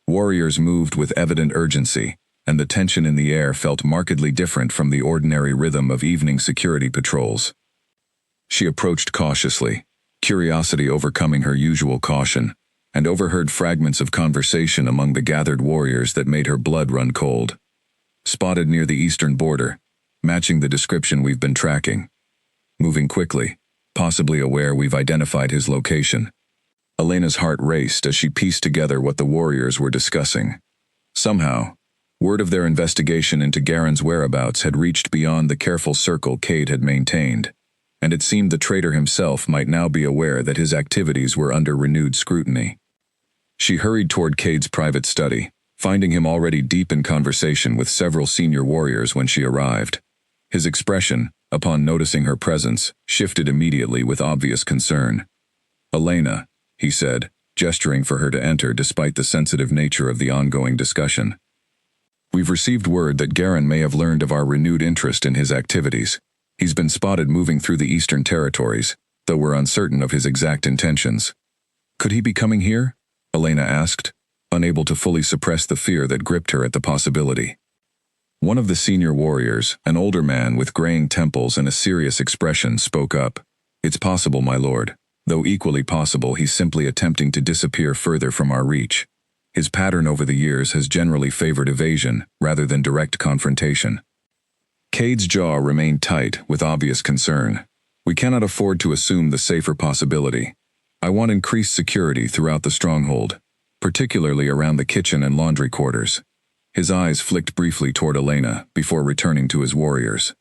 Warriors moved with evident urgency, and the tension in the air felt markedly different from the ordinary rhythm of evening security patrols. She approached cautiously, curiosity overcoming her usual caution, and overheard fragments of conversation among the gathered warriors that made her blood run cold. "Spotted near the eastern border, matching the description we've been tracking. Moving quickly, possibly aware we've identified his location." Elena's heart raced as she pieced together what the warriors were discussing. Somehow, word of their investigation into Garen's whereabouts had reached beyond the careful circle Cade had maintained, and it seemed the traitor himself might now be aware that his activities were under renewed scrutiny. She hurried toward Cade's private study, finding him already deep in conversation with several senior warriors when she arrived. His expression, upon noticing her presence, shifted immediately with obvious concern. "Elena," he said, gesturing for her to enter despite the sensitive nature of the ongoing discussion. "We've received word that Garen may have learned of our renewed interest in his activities. He's been spotted moving through the Eastern Territories, though we're uncertain of his exact intentions." "Could he be coming here?" Elena asked, unable to fully suppress the fear that gripped her at the possibility. One of the senior warriors, an older man with graying temples and a serious expression, spoke up. "It's possible, my lord, though equally possible he's simply attempting to disappear further from our reach. His pattern over the years has generally favored evasion rather than direct confrontation." Cade's jaw remained tight with obvious concern. We cannot afford to assume the safer possibility. I want increased security throughout the stronghold, particularly around the kitchen and laundry quarters. His eyes flicked briefly toward Elena before returning to his warriors.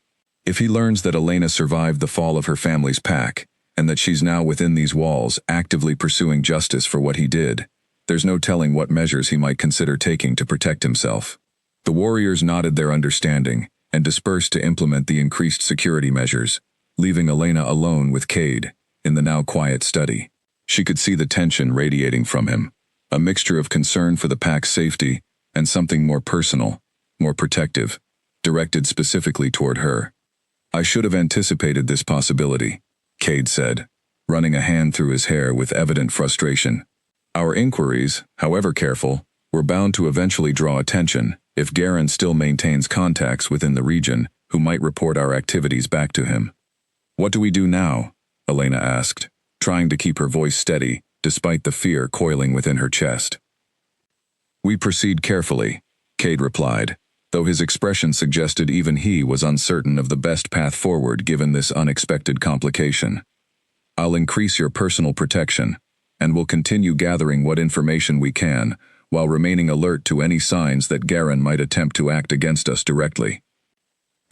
If he learns that Elena survived the fall of her family's pack, and that she's now within these walls actively pursuing justice for what he did, there's no telling what measures he might consider taking to protect himself. The warriors nodded their understanding and dispersed to implement the increased security measures, leaving Elena alone with Cade in the now quiet study. She could see the tension radiating from him, a mixture of concern for the pack's safety and something more personal, more protective, directed specifically toward her. I should have anticipated this possibility, Cade said, running a hand through his hair with evident frustration. Our inquiries, however careful, were bound to eventually draw attention if Garen still maintains contacts within the region who might report our activities back to him. What do we do now? Elena asked, trying to keep her voice steady despite the fear coiling within her chest. We proceed carefully, Cade replied, though his expression suggested even he was uncertain of the best path forward given this unexpected complication. I'll increase your personal protection, and will continue gathering what information we can, while remaining alert to any signs that Garen might attempt to act against us directly.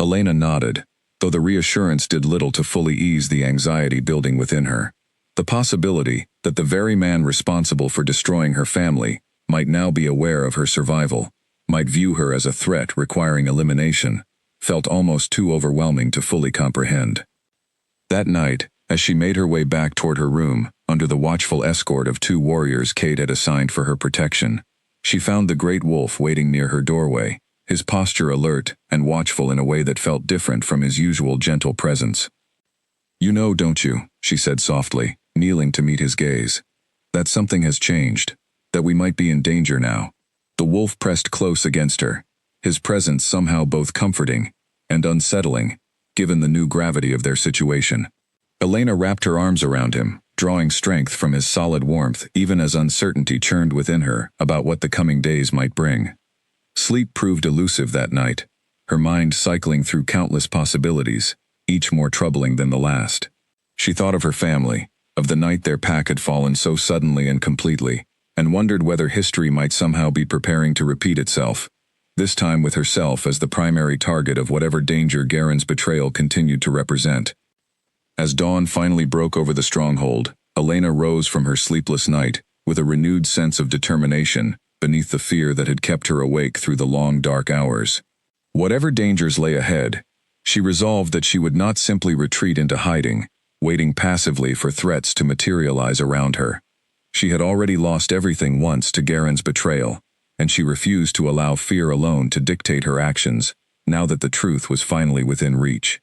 Elena nodded, though the reassurance did little to fully ease the anxiety building within her. The possibility that the very man responsible for destroying her family might now be aware of her survival, might view her as a threat requiring elimination, felt almost too overwhelming to fully comprehend. That night, as she made her way back toward her room, under the watchful escort of 2 warriors Cade had assigned for her protection, she found the great wolf waiting near her doorway, his posture alert and watchful in a way that felt different from his usual gentle presence. You know, don't you, she said softly, kneeling to meet his gaze, that something has changed, that we might be in danger now. The wolf pressed close against her, his presence somehow both comforting and unsettling, given the new gravity of their situation. Elena wrapped her arms around him, drawing strength from his solid warmth even as uncertainty churned within her about what the coming days might bring. Sleep proved elusive that night, her mind cycling through countless possibilities, each more troubling than the last. She thought of her family, of the night their pack had fallen so suddenly and completely, and wondered whether history might somehow be preparing to repeat itself, this time with herself as the primary target of whatever danger Garen's betrayal continued to represent. As dawn finally broke over the stronghold, Elena rose from her sleepless night with a renewed sense of determination beneath the fear that had kept her awake through the long dark hours. Whatever dangers lay ahead, she resolved that she would not simply retreat into hiding, waiting passively for threats to materialize around her. She had already lost everything once to Garen's betrayal, and she refused to allow fear alone to dictate her actions, now that the truth was finally within reach.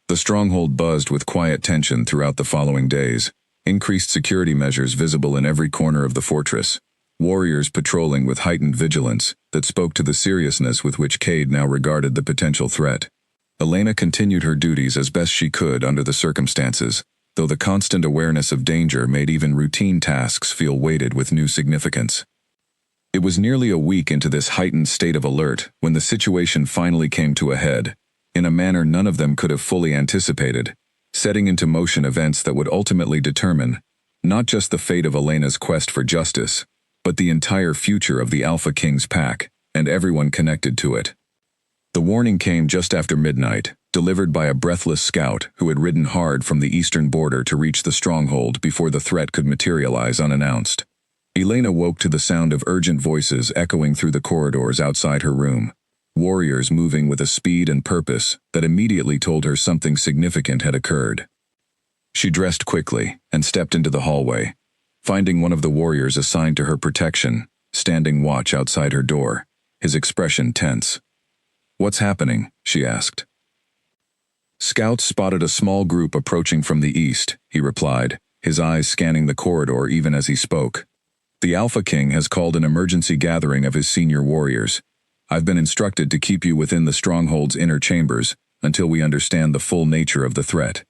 The stronghold buzzed with quiet tension throughout the following days, increased security measures visible in every corner of the fortress, warriors patrolling with heightened vigilance that spoke to the seriousness with which Cade now regarded the potential threat. Elena continued her duties as best she could under the circumstances, though the constant awareness of danger made even routine tasks feel weighted with new significance. It was nearly a week into this heightened state of alert when the situation finally came to a head, in a manner none of them could have fully anticipated, setting into motion events that would ultimately determine not just the fate of Elena's quest for justice, but the entire future of the Alpha King's pack and everyone connected to it. The warning came just after midnight, delivered by a breathless scout who had ridden hard from the eastern border to reach the stronghold before the threat could materialize unannounced. Elena woke to the sound of urgent voices echoing through the corridors outside her room, warriors moving with a speed and purpose that immediately told her something significant had occurred. She dressed quickly and stepped into the hallway, finding one of the warriors assigned to her protection, standing watch outside her door, his expression tense. "What's happening?" she asked. "Scouts spotted a small group approaching from the east," he replied, his eyes scanning the corridor even as he spoke. "The Alpha King has called an emergency gathering of his senior warriors. I've been instructed to keep you within the stronghold's inner chambers until we understand the full nature of the threat."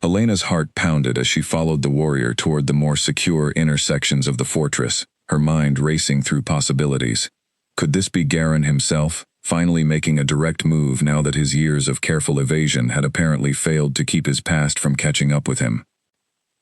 Elena's heart pounded as she followed the warrior toward the more secure inner sections of the fortress, her mind racing through possibilities. Could this be Garen himself, finally making a direct move now that his years of careful evasion had apparently failed to keep his past from catching up with him.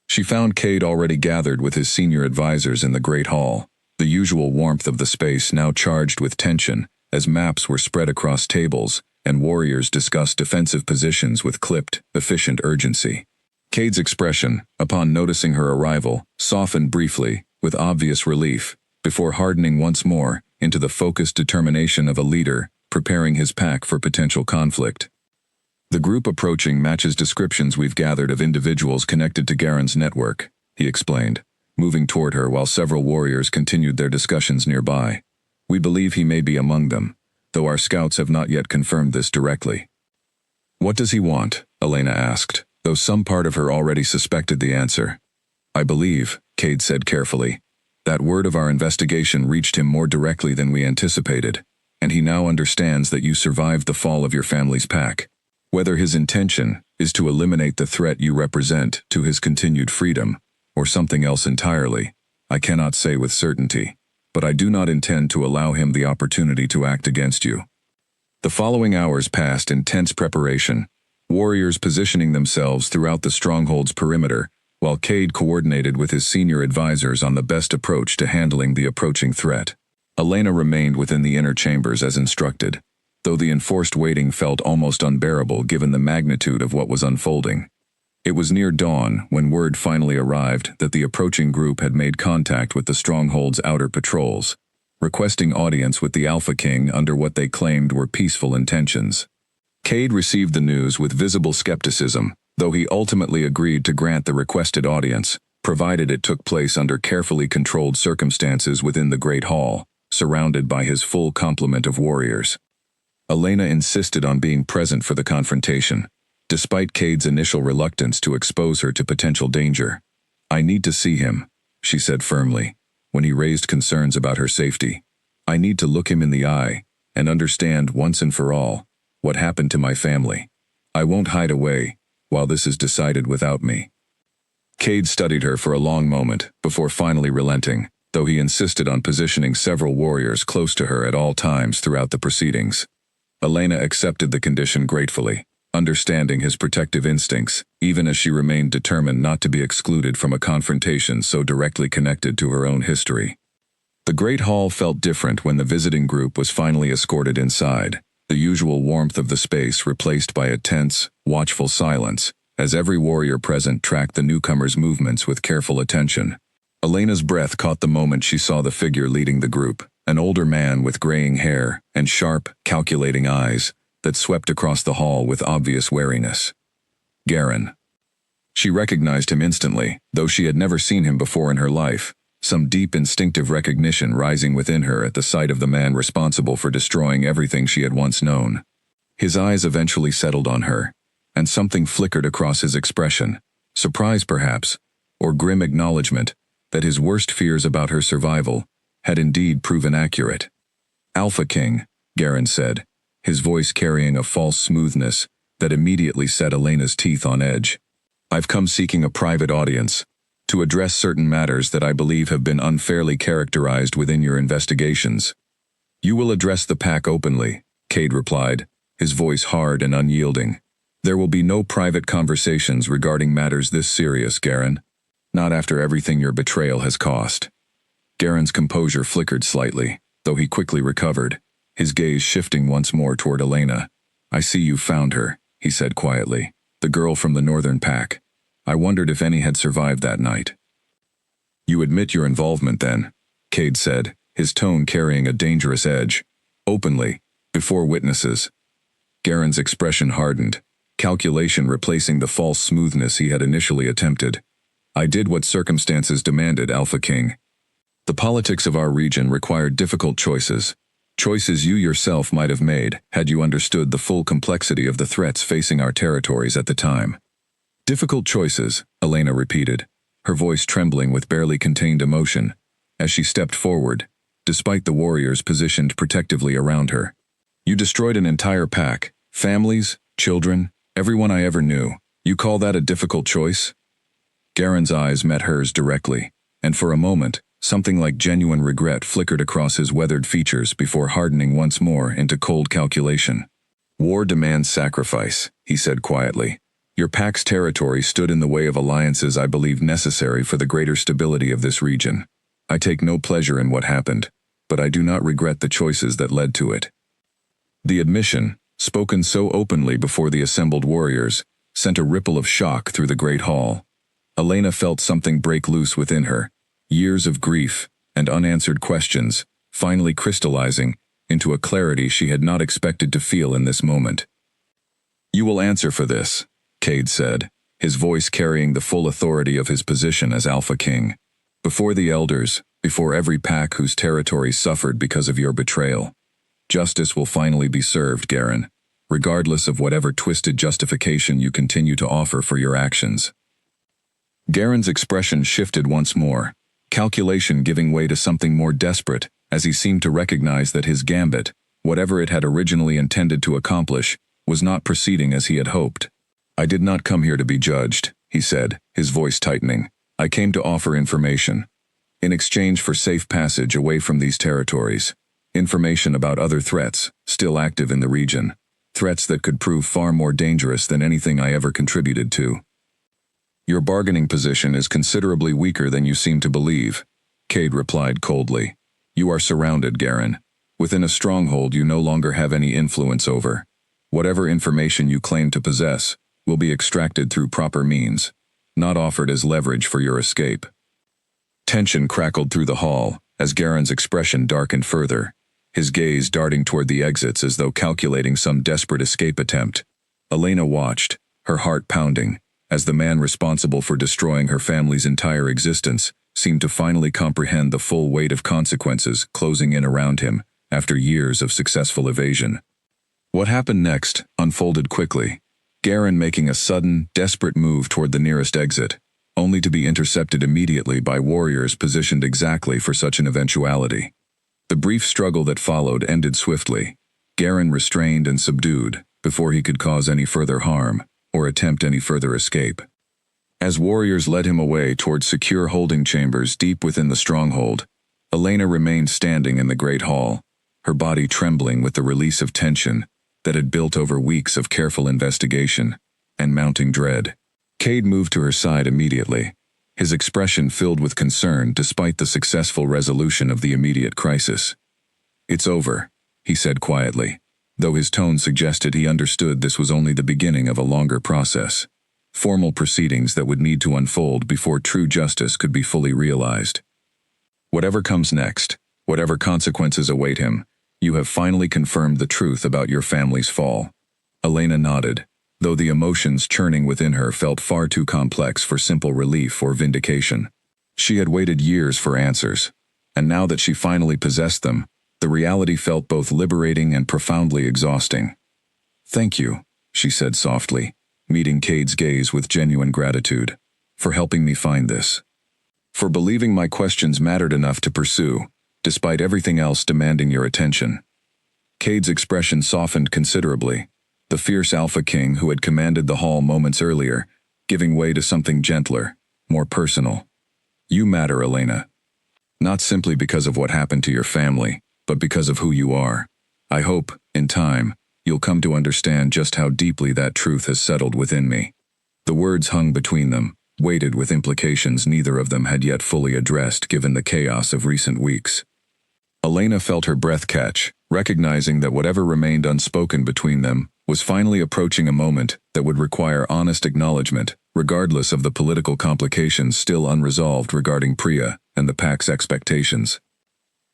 She found Cade already gathered with his senior advisors in the Great Hall, the usual warmth of the space now charged with tension as maps were spread across tables and warriors discussed defensive positions with clipped, efficient urgency. Cade's expression, upon noticing her arrival, softened briefly, with obvious relief, before hardening once more into the focused determination of a leader preparing his pack for potential conflict. The group approaching matches descriptions we've gathered of individuals connected to Garen's network, he explained, moving toward her while several warriors continued their discussions nearby. We believe he may be among them, though our scouts have not yet confirmed this directly. What does he want? Elena asked, though some part of her already suspected the answer. I believe, Cade said carefully, that word of our investigation reached him more directly than we anticipated, and he now understands that you survived the fall of your family's pack. Whether his intention is to eliminate the threat you represent to his continued freedom, or something else entirely, I cannot say with certainty, but I do not intend to allow him the opportunity to act against you. The following hours passed in tense preparation, warriors positioning themselves throughout the stronghold's perimeter, while Cade coordinated with his senior advisors on the best approach to handling the approaching threat. Elena remained within the inner chambers as instructed, though the enforced waiting felt almost unbearable given the magnitude of what was unfolding. It was near dawn when word finally arrived that the approaching group had made contact with the stronghold's outer patrols, requesting audience with the Alpha King under what they claimed were peaceful intentions. Cade received the news with visible skepticism, though he ultimately agreed to grant the requested audience, provided it took place under carefully controlled circumstances within the Great Hall, surrounded by his full complement of warriors. Elena insisted on being present for the confrontation, despite Cade's initial reluctance to expose her to potential danger. I need to see him, she said firmly, when he raised concerns about her safety. I need to look him in the eye and understand once and for all what happened to my family. I won't hide away while this is decided without me. Cade studied her for a long moment before finally relenting, though he insisted on positioning several warriors close to her at all times throughout the proceedings. Elena accepted the condition gratefully, understanding his protective instincts, even as she remained determined not to be excluded from a confrontation so directly connected to her own history. The Great Hall felt different when the visiting group was finally escorted inside, the usual warmth of the space replaced by a tense, watchful silence, as every warrior present tracked the newcomer's movements with careful attention. Elena's breath caught the moment she saw the figure leading the group, an older man with graying hair and sharp, calculating eyes that swept across the hall with obvious wariness. Garen. She recognized him instantly, though she had never seen him before in her life, some deep instinctive recognition rising within her at the sight of the man responsible for destroying everything she had once known. His eyes eventually settled on her, and something flickered across his expression, surprise perhaps, or grim acknowledgement that his worst fears about her survival had indeed proven accurate. Alpha King, Garen said, his voice carrying a false smoothness that immediately set Elena's teeth on edge. I've come seeking a private audience to address certain matters that I believe have been unfairly characterized within your investigations. You will address the pack openly, Cade replied, his voice hard and unyielding. There will be no private conversations regarding matters this serious, Garen. Not after everything your betrayal has cost. Garen's composure flickered slightly, though he quickly recovered, his gaze shifting once more toward Elena. I see you found her, he said quietly, the girl from the northern pack. I wondered if any had survived that night. You admit your involvement then, Cade said, his tone carrying a dangerous edge. Openly, before witnesses. Garen's expression hardened, calculation replacing the false smoothness he had initially attempted. I did what circumstances demanded, Alpha King. The politics of our region required difficult choices. Choices you yourself might have made had you understood the full complexity of the threats facing our territories at the time. Difficult choices, Elena repeated, her voice trembling with barely contained emotion, as she stepped forward, despite the warriors positioned protectively around her. You destroyed an entire pack, families, children, everyone I ever knew. You call that a difficult choice? Garen's eyes met hers directly, and for a moment, Something like genuine regret flickered across his weathered features before hardening once more into cold calculation. "War demands sacrifice," he said quietly. "Your pack's territory stood in the way of alliances I believe necessary for the greater stability of this region. I take no pleasure in what happened, but I do not regret the choices that led to it." The admission, spoken so openly before the assembled warriors, sent a ripple of shock through the great hall. Elena felt something break loose within her, years of grief and unanswered questions, finally crystallizing into a clarity she had not expected to feel in this moment. "You will answer for this," Cade said, his voice carrying the full authority of his position as Alpha King. "Before the elders, before every pack whose territory suffered because of your betrayal. Justice will finally be served, Garen, regardless of whatever twisted justification you continue to offer for your actions." Garen's expression shifted once more, calculation giving way to something more desperate, as he seemed to recognize that his gambit, whatever it had originally intended to accomplish, was not proceeding as he had hoped. "I did not come here to be judged," he said, his voice tightening. "I came to offer information. In exchange for safe passage away from these territories. Information about other threats, still active in the region. Threats that could prove far more dangerous than anything I ever contributed to." "Your bargaining position is considerably weaker than you seem to believe," Cade replied coldly. "You are surrounded, Garen. Within a stronghold you no longer have any influence over. Whatever information you claim to possess will be extracted through proper means, not offered as leverage for your escape." Tension crackled through the hall as Garen's expression darkened further, his gaze darting toward the exits as though calculating some desperate escape attempt. Elena watched, her heart pounding, as the man responsible for destroying her family's entire existence seemed to finally comprehend the full weight of consequences closing in around him after years of successful evasion. What happened next unfolded quickly, Garen making a sudden, desperate move toward the nearest exit, only to be intercepted immediately by warriors positioned exactly for such an eventuality. The brief struggle that followed ended swiftly, Garen restrained and subdued before he could cause any further harm or attempt any further escape. As warriors led him away towards secure holding chambers deep within the stronghold, Elena remained standing in the great hall, her body trembling with the release of tension that had built over weeks of careful investigation and mounting dread. Cade moved to her side immediately, his expression filled with concern despite the successful resolution of the immediate crisis. "It's over," he said quietly, though his tone suggested he understood this was only the beginning of a longer process. Formal proceedings that would need to unfold before true justice could be fully realized. "Whatever comes next, whatever consequences await him, you have finally confirmed the truth about your family's fall." Elena nodded, though the emotions churning within her felt far too complex for simple relief or vindication. She had waited years for answers, and now that she finally possessed them, the reality felt both liberating and profoundly exhausting. "Thank you," she said softly, meeting Cade's gaze with genuine gratitude, "for helping me find this. For believing my questions mattered enough to pursue, despite everything else demanding your attention." Cade's expression softened considerably, the fierce Alpha King who had commanded the hall moments earlier, giving way to something gentler, more personal. "You matter, Elena. Not simply because of what happened to your family, but because of who you are. I hope, in time, you'll come to understand just how deeply that truth has settled within me." The words hung between them, weighted with implications neither of them had yet fully addressed given the chaos of recent weeks. Elena felt her breath catch, recognizing that whatever remained unspoken between them was finally approaching a moment that would require honest acknowledgement, regardless of the political complications still unresolved regarding Priya and the pack's expectations.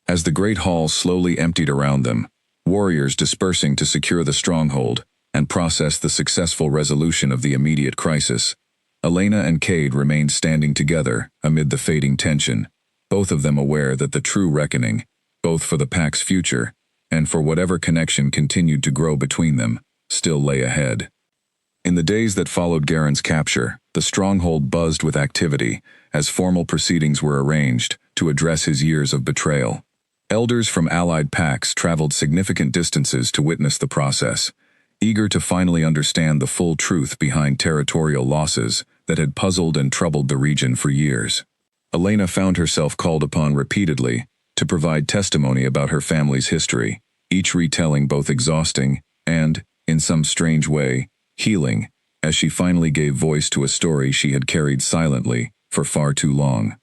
As the great hall slowly emptied around them, warriors dispersing to secure the stronghold and process the successful resolution of the immediate crisis, Elena and Cade remained standing together amid the fading tension, both of them aware that the true reckoning, both for the pack's future and for whatever connection continued to grow between them, still lay ahead. In the days that followed Garen's capture, the stronghold buzzed with activity as formal proceedings were arranged to address his years of betrayal. Elders from allied packs traveled significant distances to witness the process, eager to finally understand the full truth behind territorial losses that had puzzled and troubled the region for years. Elena found herself called upon repeatedly to provide testimony about her family's history, each retelling both exhausting and, in some strange way, healing, as she finally gave voice to a story she had carried silently for far too long.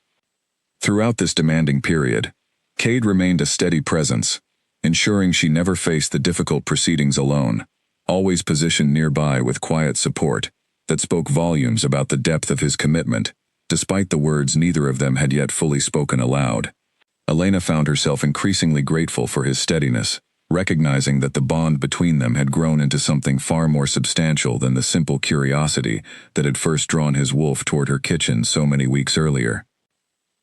Throughout this demanding period, Cade remained a steady presence, ensuring she never faced the difficult proceedings alone, always positioned nearby with quiet support that spoke volumes about the depth of his commitment, despite the words neither of them had yet fully spoken aloud. Elena found herself increasingly grateful for his steadiness, recognizing that the bond between them had grown into something far more substantial than the simple curiosity that had first drawn his wolf toward her kitchen so many weeks earlier.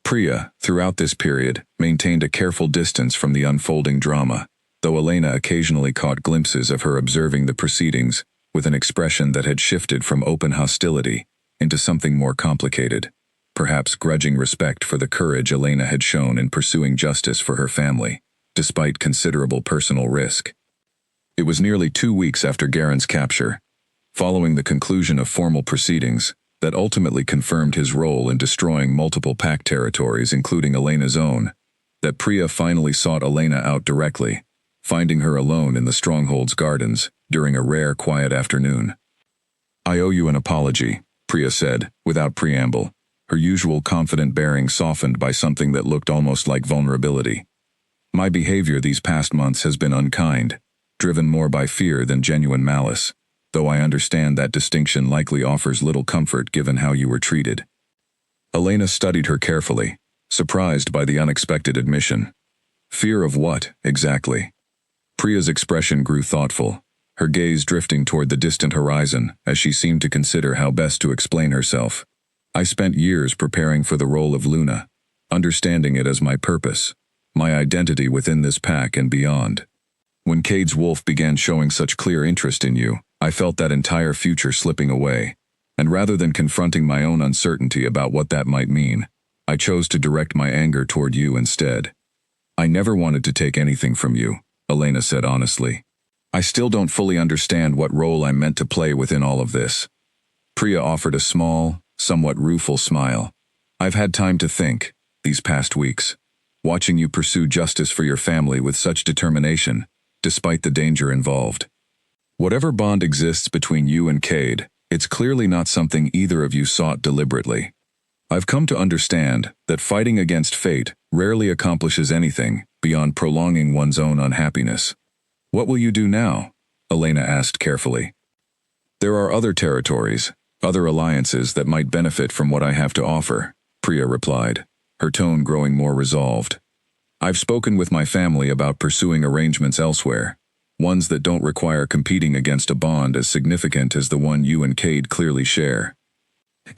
Priya, throughout this period, maintained a careful distance from the unfolding drama, though Elena occasionally caught glimpses of her observing the proceedings with an expression that had shifted from open hostility into something more complicated, perhaps grudging respect for the courage Elena had shown in pursuing justice for her family, despite considerable personal risk. It was nearly 2 weeks after Garen's capture, following the conclusion of formal proceedings, that ultimately confirmed his role in destroying multiple pack territories including Elena's own, that Priya finally sought Elena out directly, finding her alone in the Stronghold's gardens during a rare quiet afternoon. "I owe you an apology," Priya said, without preamble, her usual confident bearing softened by something that looked almost like vulnerability. "My behavior these past months has been unkind, driven more by fear than genuine malice, though I understand that distinction likely offers little comfort given how you were treated." Elena studied her carefully, surprised by the unexpected admission. Fear of what, exactly? Priya's expression grew thoughtful, her gaze drifting toward the distant horizon as she seemed to consider how best to explain herself. "I spent years preparing for the role of Luna, understanding it as my purpose, my identity within this pack and beyond. When Cade's wolf began showing such clear interest in you, I felt that entire future slipping away, and rather than confronting my own uncertainty about what that might mean, I chose to direct my anger toward you instead. I never wanted to take anything from you," Elena said honestly. "I still don't fully understand what role I'm meant to play within all of this." Priya offered a small, somewhat rueful smile. "I've had time to think, these past weeks, watching you pursue justice for your family with such determination, despite the danger involved. Whatever bond exists between you and Cade, it's clearly not something either of you sought deliberately. I've come to understand that fighting against fate rarely accomplishes anything beyond prolonging one's own unhappiness." "What will you do now?" Elena asked carefully. "There are other territories, other alliances that might benefit from what I have to offer," Priya replied, her tone growing more resolved. "I've spoken with my family about pursuing arrangements elsewhere, ones that don't require competing against a bond as significant as the one you and Cade clearly share.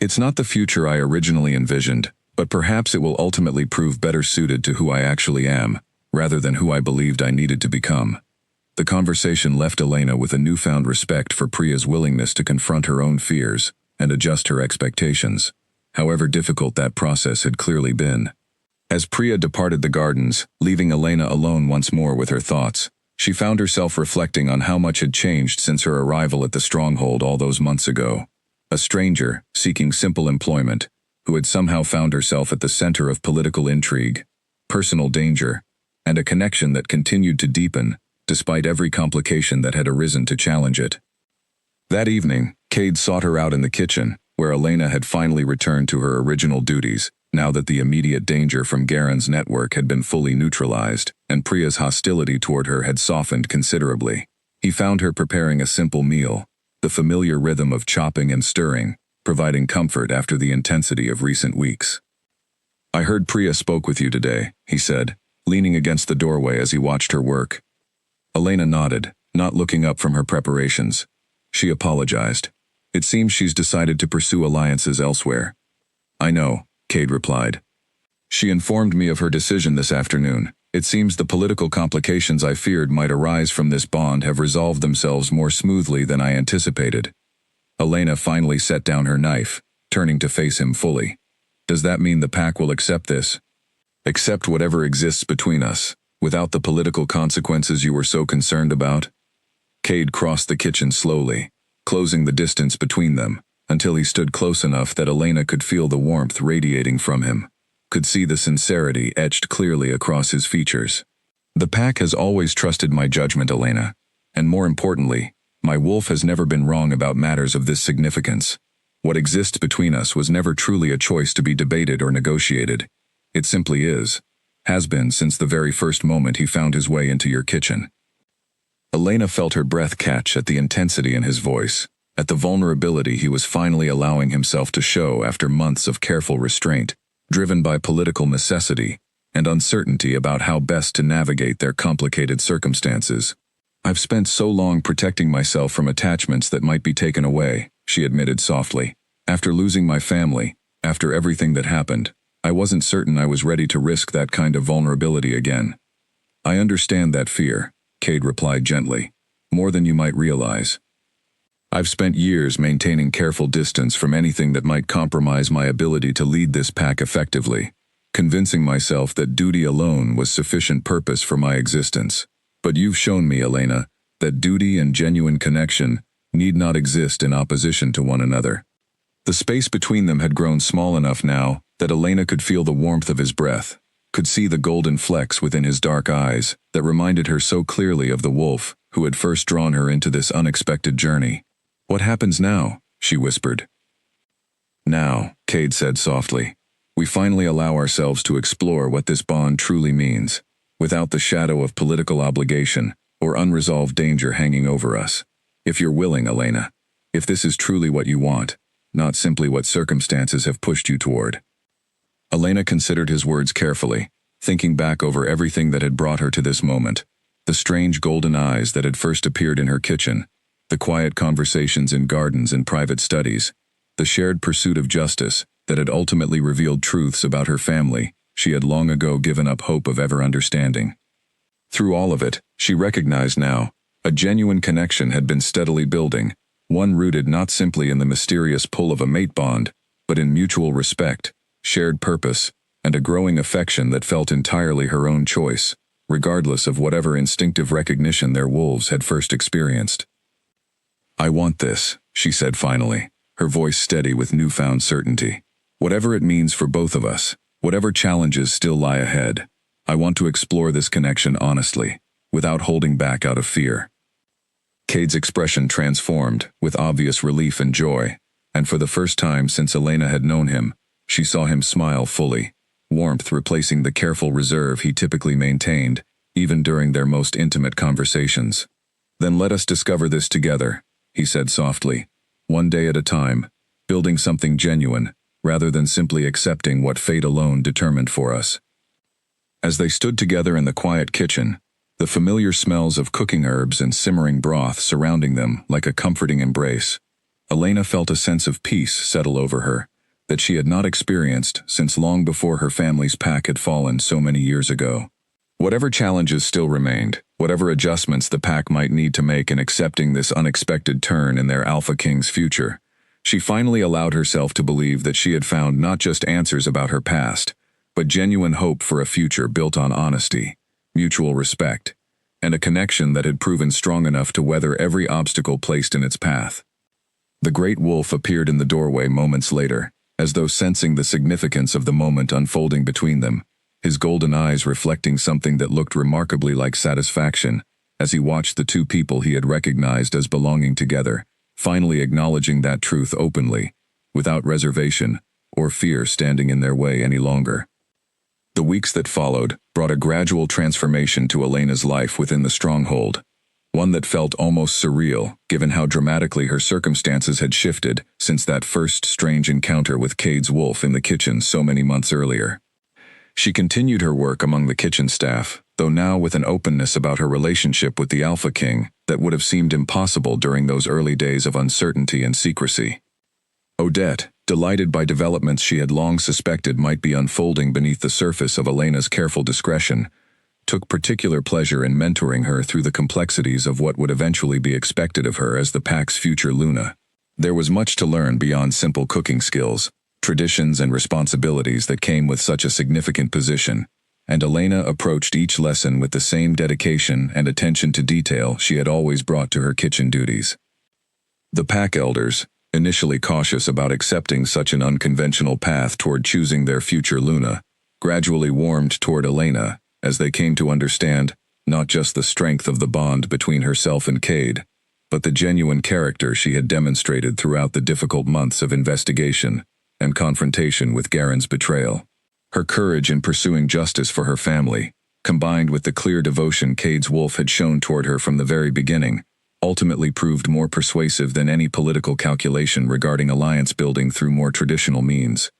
It's not the future I originally envisioned, but perhaps it will ultimately prove better suited to who I actually am, rather than who I believed I needed to become." The conversation left Elena with a newfound respect for Priya's willingness to confront her own fears and adjust her expectations, however difficult that process had clearly been. As Priya departed the gardens, leaving Elena alone once more with her thoughts, she found herself reflecting on how much had changed since her arrival at the Stronghold all those months ago. A stranger, seeking simple employment, who had somehow found herself at the center of political intrigue, personal danger, and a connection that continued to deepen, despite every complication that had arisen to challenge it. That evening, Cade sought her out in the kitchen, where Elena had finally returned to her original duties, now that the immediate danger from Garen's network had been fully neutralized, and Priya's hostility toward her had softened considerably. He found her preparing a simple meal, the familiar rhythm of chopping and stirring, providing comfort after the intensity of recent weeks. "I heard Priya spoke with you today," he said, leaning against the doorway as he watched her work. Elena nodded, not looking up from her preparations. She apologized. "It seems she's decided to pursue alliances elsewhere." "I know," Cade replied. "She informed me of her decision this afternoon. It seems the political complications I feared might arise from this bond have resolved themselves more smoothly than I anticipated." Elena finally set down her knife, turning to face him fully. "Does that mean the pack will accept this? Accept whatever exists between us, without the political consequences you were so concerned about?" Cade crossed the kitchen slowly, closing the distance between them, until he stood close enough that Elena could feel the warmth radiating from him. could see the sincerity etched clearly across his features. The pack has always trusted my judgment, Elena. And more importantly, my wolf has never been wrong about matters of this significance. What exists between us was never truly a choice to be debated or negotiated. It simply is. Has been since the very first moment he found his way into your kitchen. Elena felt her breath catch at the intensity in his voice, at the vulnerability he was finally allowing himself to show after months of careful restraint, driven by political necessity and uncertainty about how best to navigate their complicated circumstances. I've spent so long protecting myself from attachments that might be taken away, she admitted softly. After losing my family, after everything that happened, I wasn't certain I was ready to risk that kind of vulnerability again. I understand that fear, Cade replied gently, more than you might realize. I've spent years maintaining careful distance from anything that might compromise my ability to lead this pack effectively, convincing myself that duty alone was sufficient purpose for my existence. But you've shown me, Elena, that duty and genuine connection need not exist in opposition to one another. The space between them had grown small enough now that Elena could feel the warmth of his breath, could see the golden flecks within his dark eyes that reminded her so clearly of the wolf who had first drawn her into this unexpected journey. What happens now? She whispered. Now, Cade said softly, we finally allow ourselves to explore what this bond truly means, without the shadow of political obligation or unresolved danger hanging over us. If you're willing, Elena, if this is truly what you want, not simply what circumstances have pushed you toward. Elena considered his words carefully, thinking back over everything that had brought her to this moment, the strange golden eyes that had first appeared in her kitchen, the quiet conversations in gardens and private studies, the shared pursuit of justice that had ultimately revealed truths about her family she had long ago given up hope of ever understanding. Through all of it, she recognized now, a genuine connection had been steadily building, one rooted not simply in the mysterious pull of a mate bond, but in mutual respect, shared purpose, and a growing affection that felt entirely her own choice, regardless of whatever instinctive recognition their wolves had first experienced. I want this, she said finally, her voice steady with newfound certainty. Whatever it means for both of us, whatever challenges still lie ahead, I want to explore this connection honestly, without holding back out of fear. Cade's expression transformed, with obvious relief and joy, and for the first time since Elena had known him, she saw him smile fully, warmth replacing the careful reserve he typically maintained, even during their most intimate conversations. Then let us discover this together, he said softly, one day at a time, building something genuine, rather than simply accepting what fate alone determined for us. As they stood together in the quiet kitchen, the familiar smells of cooking herbs and simmering broth surrounding them like a comforting embrace, Elena felt a sense of peace settle over her, that she had not experienced since long before her family's pack had fallen so many years ago. Whatever challenges still remained, whatever adjustments the pack might need to make in accepting this unexpected turn in their Alpha King's future, she finally allowed herself to believe that she had found not just answers about her past, but genuine hope for a future built on honesty, mutual respect, and a connection that had proven strong enough to weather every obstacle placed in its path. The great wolf appeared in the doorway moments later, as though sensing the significance of the moment unfolding between them, his golden eyes reflecting something that looked remarkably like satisfaction as he watched the two people he had recognized as belonging together, finally acknowledging that truth openly, without reservation or fear standing in their way any longer. The weeks that followed brought a gradual transformation to Elena's life within the stronghold, one that felt almost surreal given how dramatically her circumstances had shifted since that first strange encounter with Cade's wolf in the kitchen so many months earlier. She continued her work among the kitchen staff, though now with an openness about her relationship with the Alpha King that would have seemed impossible during those early days of uncertainty and secrecy. Odette, delighted by developments she had long suspected might be unfolding beneath the surface of Elena's careful discretion, took particular pleasure in mentoring her through the complexities of what would eventually be expected of her as the pack's future Luna. There was much to learn beyond simple cooking skills, traditions and responsibilities that came with such a significant position, and Elena approached each lesson with the same dedication and attention to detail she had always brought to her kitchen duties. The pack elders, initially cautious about accepting such an unconventional path toward choosing their future Luna, gradually warmed toward Elena as they came to understand not just the strength of the bond between herself and Cade, but the genuine character she had demonstrated throughout the difficult months of investigation and confrontation with Garen's betrayal. Her courage in pursuing justice for her family, combined with the clear devotion Cade's wolf had shown toward her from the very beginning, ultimately proved more persuasive than any political calculation regarding alliance building through more traditional means.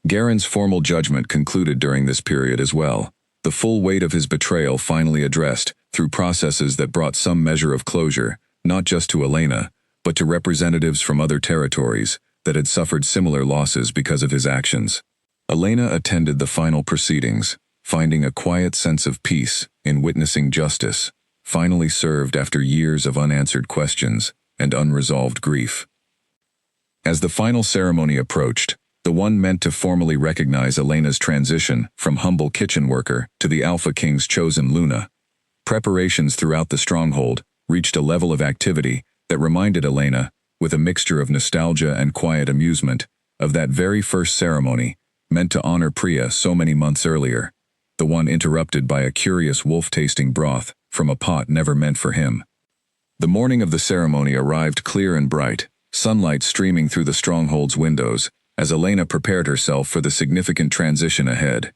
Garen's formal judgment concluded during this period as well, the full weight of his betrayal finally addressed through processes that brought some measure of closure, not just to Elena, but to representatives from other territories that had suffered similar losses because of his actions. Elena attended the final proceedings, finding a quiet sense of peace in witnessing justice, finally served after years of unanswered questions and unresolved grief. As the final ceremony approached, the one meant to formally recognize Elena's transition from humble kitchen worker to the Alpha King's chosen Luna, preparations throughout the stronghold reached a level of activity that reminded Elena, with a mixture of nostalgia and quiet amusement, of that very first ceremony meant to honor Priya so many months earlier, the one interrupted by a curious wolf tasting broth from a pot never meant for him. The morning of the ceremony arrived clear and bright, sunlight streaming through the stronghold's windows, as Elena prepared herself for the significant transition ahead.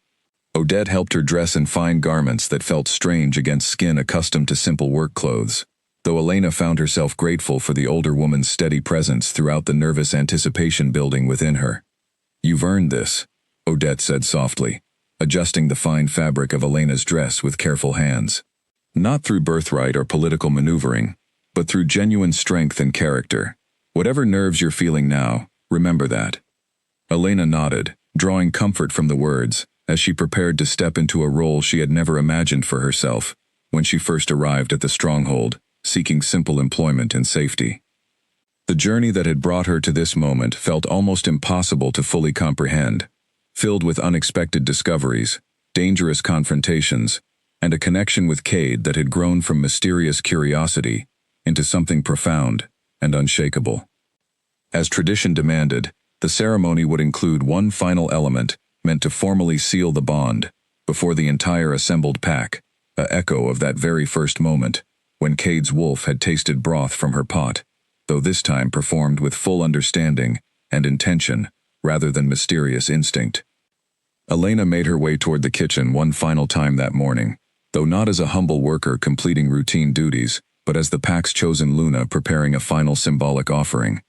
Odette helped her dress in fine garments that felt strange against skin accustomed to simple work clothes, though Elena found herself grateful for the older woman's steady presence throughout the nervous anticipation building within her. "You've earned this," Odette said softly, adjusting the fine fabric of Elena's dress with careful hands. Not through birthright or political maneuvering, but through genuine strength and character. Whatever nerves you're feeling now, remember that. Elena nodded, drawing comfort from the words, as she prepared to step into a role she had never imagined for herself when she first arrived at the stronghold, seeking simple employment and safety. The journey that had brought her to this moment felt almost impossible to fully comprehend, filled with unexpected discoveries, dangerous confrontations, and a connection with Cade that had grown from mysterious curiosity into something profound and unshakable. As tradition demanded, the ceremony would include one final element meant to formally seal the bond before the entire assembled pack, an echo of that very first moment when Cade's wolf had tasted broth from her pot, though this time performed with full understanding and intention rather than mysterious instinct. Elena made her way toward the kitchen one final time that morning, though not as a humble worker completing routine duties, but as the pack's chosen Luna preparing a final symbolic offering.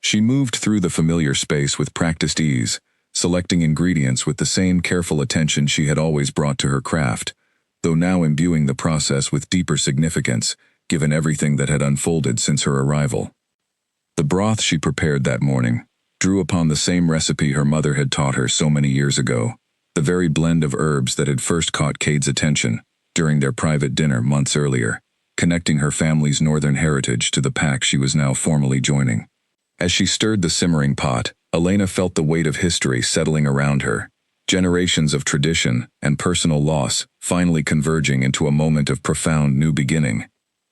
She moved through the familiar space with practiced ease, selecting ingredients with the same careful attention she had always brought to her craft, though now imbuing the process with deeper significance, given everything that had unfolded since her arrival. The broth she prepared that morning drew upon the same recipe her mother had taught her so many years ago, the very blend of herbs that had first caught Cade's attention during their private dinner months earlier, connecting her family's northern heritage to the pack she was now formally joining. As she stirred the simmering pot, Elena felt the weight of history settling around her, generations of tradition and personal loss finally converging into a moment of profound new beginning.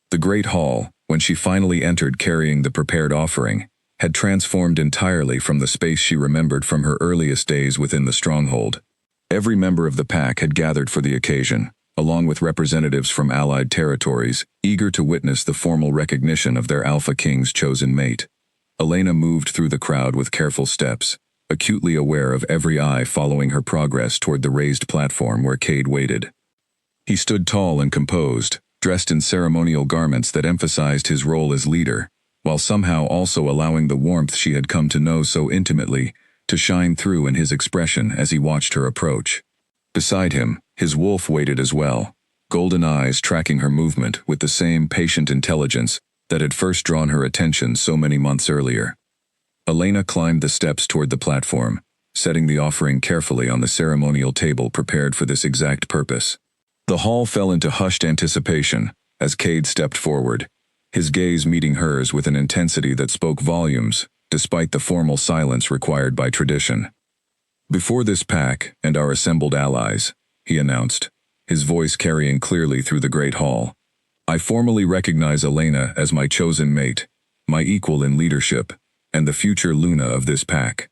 The great hall, when she finally entered carrying the prepared offering, had transformed entirely from the space she remembered from her earliest days within the stronghold. Every member of the pack had gathered for the occasion, along with representatives from allied territories, eager to witness the formal recognition of their Alpha King's chosen mate. Elena moved through the crowd with careful steps, acutely aware of every eye following her progress toward the raised platform where Cade waited. He stood tall and composed, dressed in ceremonial garments that emphasized his role as leader, while somehow also allowing the warmth she had come to know so intimately to shine through in his expression as he watched her approach. Beside him, his wolf waited as well, golden eyes tracking her movement with the same patient intelligence that had first drawn her attention so many months earlier. Elena climbed the steps toward the platform, setting the offering carefully on the ceremonial table prepared for this exact purpose. The hall fell into hushed anticipation as Cade stepped forward, his gaze meeting hers with an intensity that spoke volumes, despite the formal silence required by tradition. "Before this pack and our assembled allies," he announced, his voice carrying clearly through the great hall, "I formally recognize Elena as my chosen mate, my equal in leadership, and the future Luna of this pack."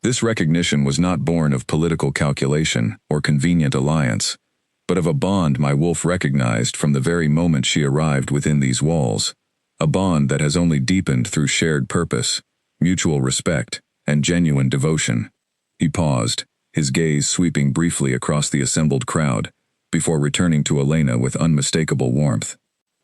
This recognition was not born of political calculation or convenient alliance, but of a bond my wolf recognized from the very moment she arrived within these walls, a bond that has only deepened through shared purpose, mutual respect, and genuine devotion. He paused, his gaze sweeping briefly across the assembled crowd, before returning to Elena with unmistakable warmth.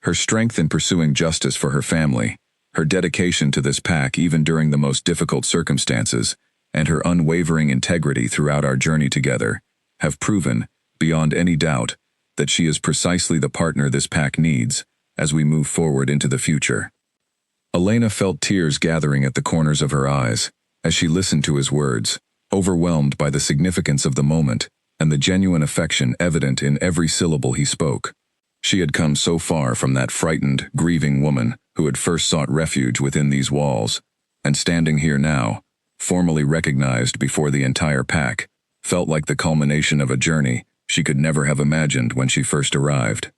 Her strength in pursuing justice for her family, her dedication to this pack even during the most difficult circumstances, and her unwavering integrity throughout our journey together, have proven, beyond any doubt, that she is precisely the partner this pack needs as we move forward into the future. Elena felt tears gathering at the corners of her eyes as she listened to his words, overwhelmed by the significance of the moment and the genuine affection evident in every syllable he spoke. She had come so far from that frightened, grieving woman who had first sought refuge within these walls, and standing here now, formally recognized before the entire pack, felt like the culmination of a journey she could never have imagined when she first arrived.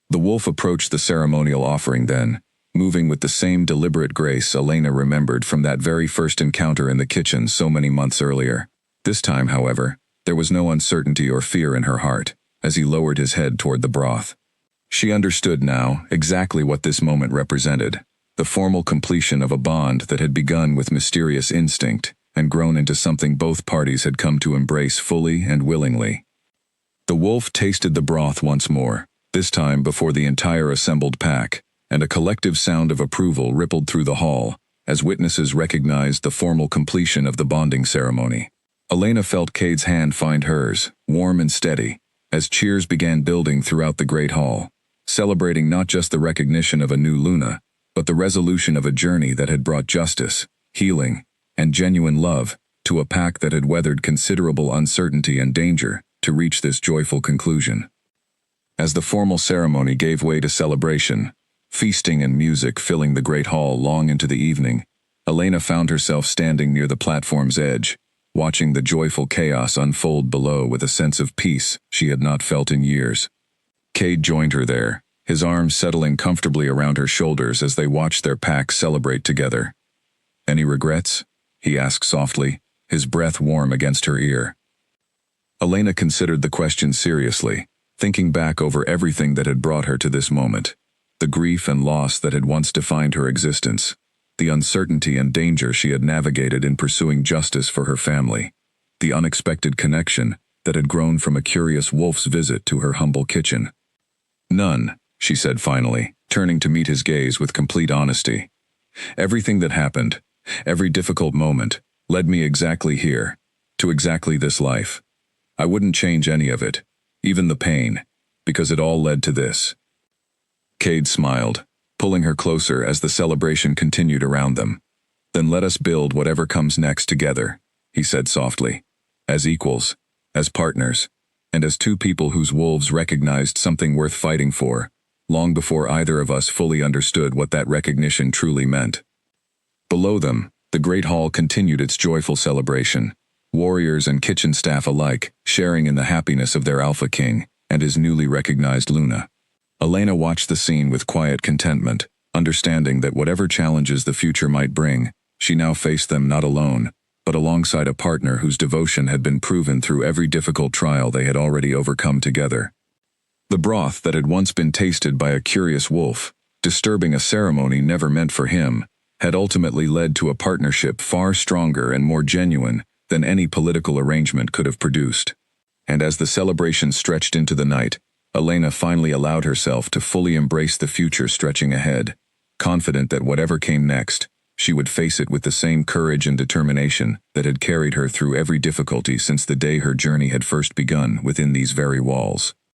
The wolf approached the ceremonial offering then, moving with the same deliberate grace Elena remembered from that very first encounter in the kitchen so many months earlier. This time, however, there was no uncertainty or fear in her heart as he lowered his head toward the broth. She understood now exactly what this moment represented, the formal completion of a bond that had begun with mysterious instinct and grown into something both parties had come to embrace fully and willingly. The wolf tasted the broth once more, this time before the entire assembled pack, and a collective sound of approval rippled through the hall as witnesses recognized the formal completion of the bonding ceremony. Elena felt Cade's hand find hers, warm and steady, as cheers began building throughout the great hall, celebrating not just the recognition of a new Luna, but the resolution of a journey that had brought justice, healing, and genuine love to a pack that had weathered considerable uncertainty and danger to reach this joyful conclusion. As the formal ceremony gave way to celebration, feasting and music filling the great hall long into the evening, Elena found herself standing near the platform's edge, watching the joyful chaos unfold below with a sense of peace she had not felt in years. Cade joined her there, his arms settling comfortably around her shoulders as they watched their pack celebrate together. "Any regrets?" he asked softly, his breath warm against her ear. Elena considered the question seriously, thinking back over everything that had brought her to this moment, the grief and loss that had once defined her existence, the uncertainty and danger she had navigated in pursuing justice for her family, the unexpected connection that had grown from a curious wolf's visit to her humble kitchen. "None," she said finally, turning to meet his gaze with complete honesty. "Everything that happened, every difficult moment, led me exactly here, to exactly this life. I wouldn't change any of it, even the pain, because it all led to this." Cade smiled, pulling her closer as the celebration continued around them. "Then let us build whatever comes next together," he said softly, "as equals, as partners, and as two people whose wolves recognized something worth fighting for, long before either of us fully understood what that recognition truly meant." Below them, the great hall continued its joyful celebration, warriors and kitchen staff alike sharing in the happiness of their alpha king and his newly recognized Luna. Elena watched the scene with quiet contentment, understanding that whatever challenges the future might bring, she now faced them not alone, but alongside a partner whose devotion had been proven through every difficult trial they had already overcome together. The broth that had once been tasted by a curious wolf, disturbing a ceremony never meant for him, had ultimately led to a partnership far stronger and more genuine than any political arrangement could have produced. And as the celebration stretched into the night, Elena finally allowed herself to fully embrace the future stretching ahead, confident that whatever came next, she would face it with the same courage and determination that had carried her through every difficulty since the day her journey had first begun within these very walls.